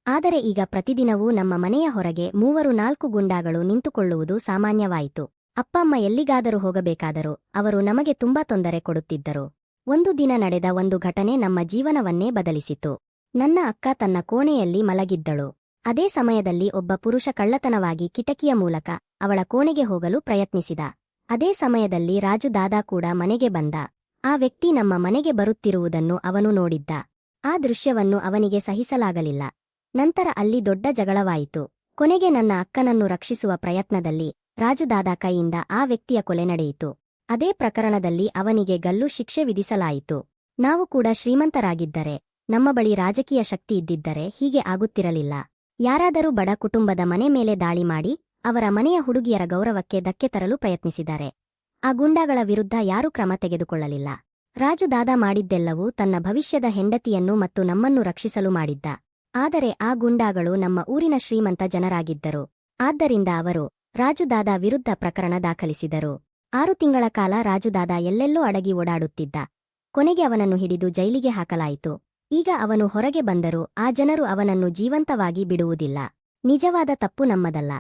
ಆದರೆ ಈಗ ಪ್ರತಿದಿನವೂ ನಮ್ಮ ಮನೆಯ ಹೊರಗೆ 3-4 ಗುಂಡಾಗಳು ನಿಂತುಕೊಳ್ಳುವುದು ಸಾಮಾನ್ಯವಾಯಿತು. ಅಪ್ಪ ಅಮ್ಮ ಎಲ್ಲಿಗಾದರೂ ಹೋಗಬೇಕಾದರೂ ಅವರು ನಮಗೆ ತುಂಬಾ ತೊಂದರೆ ಕೊಡುತ್ತಿದ್ದರು. ಒಂದು ದಿನ ನಡೆದ ಒಂದು ಘಟನೆ ನಮ್ಮ ಜೀವನವನ್ನೇ ಬದಲಿಸಿತು. ನನ್ನ ಅಕ್ಕ ತನ್ನ ಕೋಣೆಯಲ್ಲಿ ಮಲಗಿದ್ದಳು. ಅದೇ ಸಮಯದಲ್ಲಿ ಒಬ್ಬ ಪುರುಷ ಕಳ್ಳತನವಾಗಿ ಕಿಟಕಿಯ ಮೂಲಕ ಅವಳ ಕೋಣೆಗೆ ಹೋಗಲು ಪ್ರಯತ್ನಿಸಿದ. ಅದೇ ಸಮಯದಲ್ಲಿ ರಾಜು ದಾದಾ ಕೂಡ ಮನೆಗೆ ಬಂದ. ಆ ವ್ಯಕ್ತಿ ನಮ್ಮ ಮನೆಗೆ ಬರುತ್ತಿರುವುದನ್ನು ಅವನು ನೋಡಿದ್ದ. ಆ ದೃಶ್ಯವನ್ನು ಅವನಿಗೆ ಸಹಿಸಲಾಗಲಿಲ್ಲ. ನಂತರ ಅಲ್ಲಿ ದೊಡ್ಡ ಜಗಳವಾಯಿತು. ಕೊನೆಗೆ ನನ್ನ ಅಕ್ಕನನ್ನು ರಕ್ಷಿಸುವ ಪ್ರಯತ್ನದಲ್ಲಿ ರಾಜು ದಾದಾ ಕೈಯಿಂದ ಆ ವ್ಯಕ್ತಿಯ ಕೊಲೆ ನಡೆಯಿತು. ಅದೇ ಪ್ರಕರಣದಲ್ಲಿ ಅವನಿಗೆ ಗಲ್ಲು ಶಿಕ್ಷೆ ವಿಧಿಸಲಾಯಿತು. ನಾವು ಕೂಡ ಶ್ರೀಮಂತರಾಗಿದ್ದರೆ, ನಮ್ಮ ಬಳಿ ರಾಜಕೀಯ ಶಕ್ತಿ ಇದ್ದಿದ್ದರೆ ಹೀಗೆ ಆಗುತ್ತಿರಲಿಲ್ಲ. ಯಾರಾದರೂ ಬಡ ಕುಟುಂಬದ ಮನೆ ಮೇಲೆ ದಾಳಿ ಮಾಡಿ ಅವರ ಮನೆಯ ಹುಡುಗಿಯರ ಗೌರವಕ್ಕೆ ಧಕ್ಕೆ ತರಲು ಪ್ರಯತ್ನಿಸಿದ್ದಾರೆ. ಆ ಗುಂಡಾಗಳ ವಿರುದ್ಧ ಯಾರೂ ಕ್ರಮ ತೆಗೆದುಕೊಳ್ಳಲಿಲ್ಲ. ರಾಜು ದಾದಾ ಮಾಡಿದ್ದೆಲ್ಲವೂ ತನ್ನ ಭವಿಷ್ಯದ ಹೆಂಡತಿಯನ್ನು ಮತ್ತು ನಮ್ಮನ್ನು ರಕ್ಷಿಸಲು ಮಾಡಿದ್ದ. ಆದರೆ ಆ ಗೂಂಡಾಗಳು ನಮ್ಮ ಊರಿನ ಶ್ರೀಮಂತ ಜನರಾಗಿದ್ದರು. ಆದ್ದರಿಂದ ಅವರು ರಾಜು ದಾದಾ ವಿರುದ್ಧ ಪ್ರಕರಣ ದಾಖಲಿಸಿದರು. 6 ತಿಂಗಳ ಕಾಲ ರಾಜು ದಾದಾ ಎಲ್ಲೆಲ್ಲೋ ಅಡಗಿ ಓಡಾಡುತ್ತಿದ್ದ. ಕೊನೆಗೆ ಅವನನ್ನು ಹಿಡಿದು ಜೈಲಿಗೆ ಹಾಕಲಾಯಿತು. ಈಗ ಅವನು ಹೊರಗೆ ಬಂದರೂ ಆ ಜನರು ಅವನನ್ನು ಜೀವಂತವಾಗಿ ಬಿಡುವುದಿಲ್ಲ. ನಿಜವಾದ ತಪ್ಪು ನಮ್ಮದಲ್ಲ.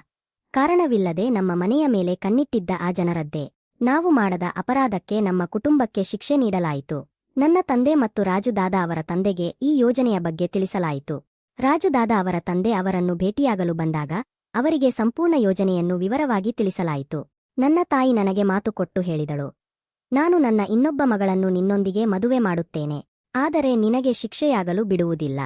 ಕಾರಣವಿಲ್ಲದೆ ನಮ್ಮ ಮನೆಯ ಮೇಲೆ ಕಣ್ಣಿಟ್ಟಿದ್ದ ಆ ಜನರದ್ದೇ. ನಾವು ಮಾಡದ ಅಪರಾಧಕ್ಕೆ ನಮ್ಮ ಕುಟುಂಬಕ್ಕೆ ಶಿಕ್ಷೆ ನೀಡಲಾಯಿತು. ನನ್ನ ತಂದೆ ಮತ್ತು ರಾಜು ದಾದಾ ಅವರ ತಂದೆಗೆ ಈ ಯೋಜನೆಯ ಬಗ್ಗೆ ತಿಳಿಸಲಾಯಿತು. ರಾಜು ದಾದಾ ಅವರ ತಂದೆ ಅವರನ್ನು ಭೇಟಿಯಾಗಲು ಬಂದಾಗ ಅವರಿಗೆ ಸಂಪೂರ್ಣ ಯೋಜನೆಯನ್ನು ವಿವರವಾಗಿ ತಿಳಿಸಲಾಯಿತು. ನನ್ನ ತಾಯಿ ನನಗೆ ಮಾತು ಕೊಟ್ಟು ಹೇಳಿದಳು, ನಾನು ನನ್ನ ಇನ್ನೊಬ್ಬ ಮಗಳನ್ನು ನಿನ್ನೊಂದಿಗೆ ಮದುವೆ ಮಾಡುತ್ತೇನೆ. ಆದರೆ ನಿನಗೆ ಶಿಕ್ಷೆಯಾಗಲು ಬಿಡುವುದಿಲ್ಲ.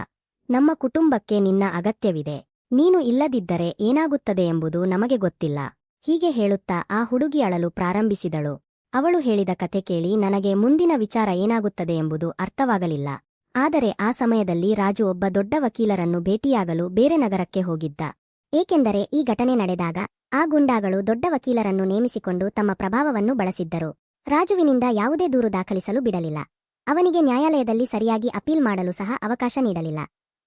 ನಮ್ಮ ಕುಟುಂಬಕ್ಕೆ ನಿನ್ನ ಅಗತ್ಯವಿದೆ. ನೀನು ಇಲ್ಲದಿದ್ದರೆ ಏನಾಗುತ್ತದೆ ಎಂಬುದು ನಮಗೆ ಗೊತ್ತಿಲ್ಲ. ಹೀಗೆ ಹೇಳುತ್ತಾ ಆ ಹುಡುಗಿ ಅಳಲು ಪ್ರಾರಂಭಿಸಿದಳು. ಅವಳು ಹೇಳಿದ ಕತೆ ಕೇಳಿ ನನಗೆ ಮುಂದಿನ ವಿಚಾರ ಏನಾಗುತ್ತದೆ ಎಂಬುದು ಅರ್ಥವಾಗಲಿಲ್ಲ. ಆದರೆ ಆ ಸಮಯದಲ್ಲಿ ರಾಜು ಒಬ್ಬ ದೊಡ್ಡ ವಕೀಲರನ್ನು ಭೇಟಿಯಾಗಲು ಬೇರೆ ನಗರಕ್ಕೆ ಹೋಗಿದ್ದ. ಏಕೆಂದರೆ ಈ ಘಟನೆ ನಡೆದಾಗ ಆ ಗೂಂಡಾಗಳು ದೊಡ್ಡ ವಕೀಲರನ್ನು ನೇಮಿಸಿಕೊಂಡು ತಮ್ಮ ಪ್ರಭಾವವನ್ನು ಬಳಸಿದ್ದರು. ರಾಜುವಿನಿಂದ ಯಾವುದೇ ದೂರು ದಾಖಲಿಸಲು ಬಿಡಲಿಲ್ಲ. ಅವನಿಗೆ ನ್ಯಾಯಾಲಯದಲ್ಲಿ ಸರಿಯಾಗಿ ಅಪೀಲ್ ಮಾಡಲು ಸಹ ಅವಕಾಶ ನೀಡಲಿಲ್ಲ.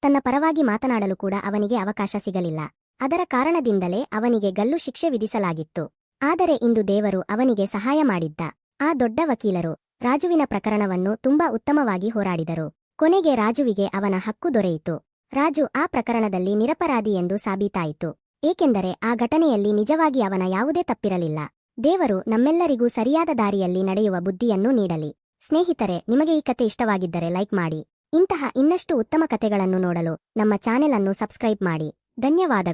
ತನ್ನ ಪರವಾಗಿ ಮಾತನಾಡಲು ಕೂಡ ಅವನಿಗೆ ಅವಕಾಶ ಸಿಗಲಿಲ್ಲ. ಅದರ ಕಾರಣದಿಂದಲೇ ಅವನಿಗೆ ಗಲ್ಲು ಶಿಕ್ಷೆ ವಿಧಿಸಲಾಗಿತ್ತು. ಆದರೆ ಇಂದು ದೇವರು ಅವನಿಗೆ ಸಹಾಯ ಮಾಡಿದ್ದ. ಆ ದೊಡ್ಡ ವಕೀಲರು ರಾಜುವಿನ ಪ್ರಕರಣವನ್ನು ತುಂಬಾ ಉತ್ತಮವಾಗಿ ಹೋರಾಡಿದರು. ಕೊನೆಗೆ ರಾಜುವಿಗೆ ಅವನ ಹಕ್ಕು ದೊರೆಯಿತು. ರಾಜು ಆ ಪ್ರಕರಣದಲ್ಲಿ ನಿರಪರಾಧಿ ಎಂದು ಸಾಬೀತಾಯಿತು. ಏಕೆಂದರೆ ಆ ಘಟನೆಯಲ್ಲಿ ನಿಜವಾಗಿ ಅವನ ಯಾವುದೇ ತಪ್ಪಿರಲಿಲ್ಲ. ದೇವರು ನಮ್ಮೆಲ್ಲರಿಗೂ ಸರಿಯಾದ ದಾರಿಯಲ್ಲಿ ನಡೆಯುವ ಬುದ್ಧಿಯನ್ನು ನೀಡಲಿ. ಸ್ನೇಹಿತರೆ, ನಿಮಗೆ ಈ ಕತೆ ಇಷ್ಟವಾಗಿದ್ದರೆ ಲೈಕ್ ಮಾಡಿ. ಇಂತಹ ಇನ್ನಷ್ಟು ಉತ್ತಮ ಕತೆಗಳನ್ನು ನೋಡಲು ನಮ್ಮ ಚಾನೆಲ್ ಅನ್ನು ಸಬ್ಸ್ಕ್ರೈಬ್ ಮಾಡಿ. ಧನ್ಯವಾದಗಳು.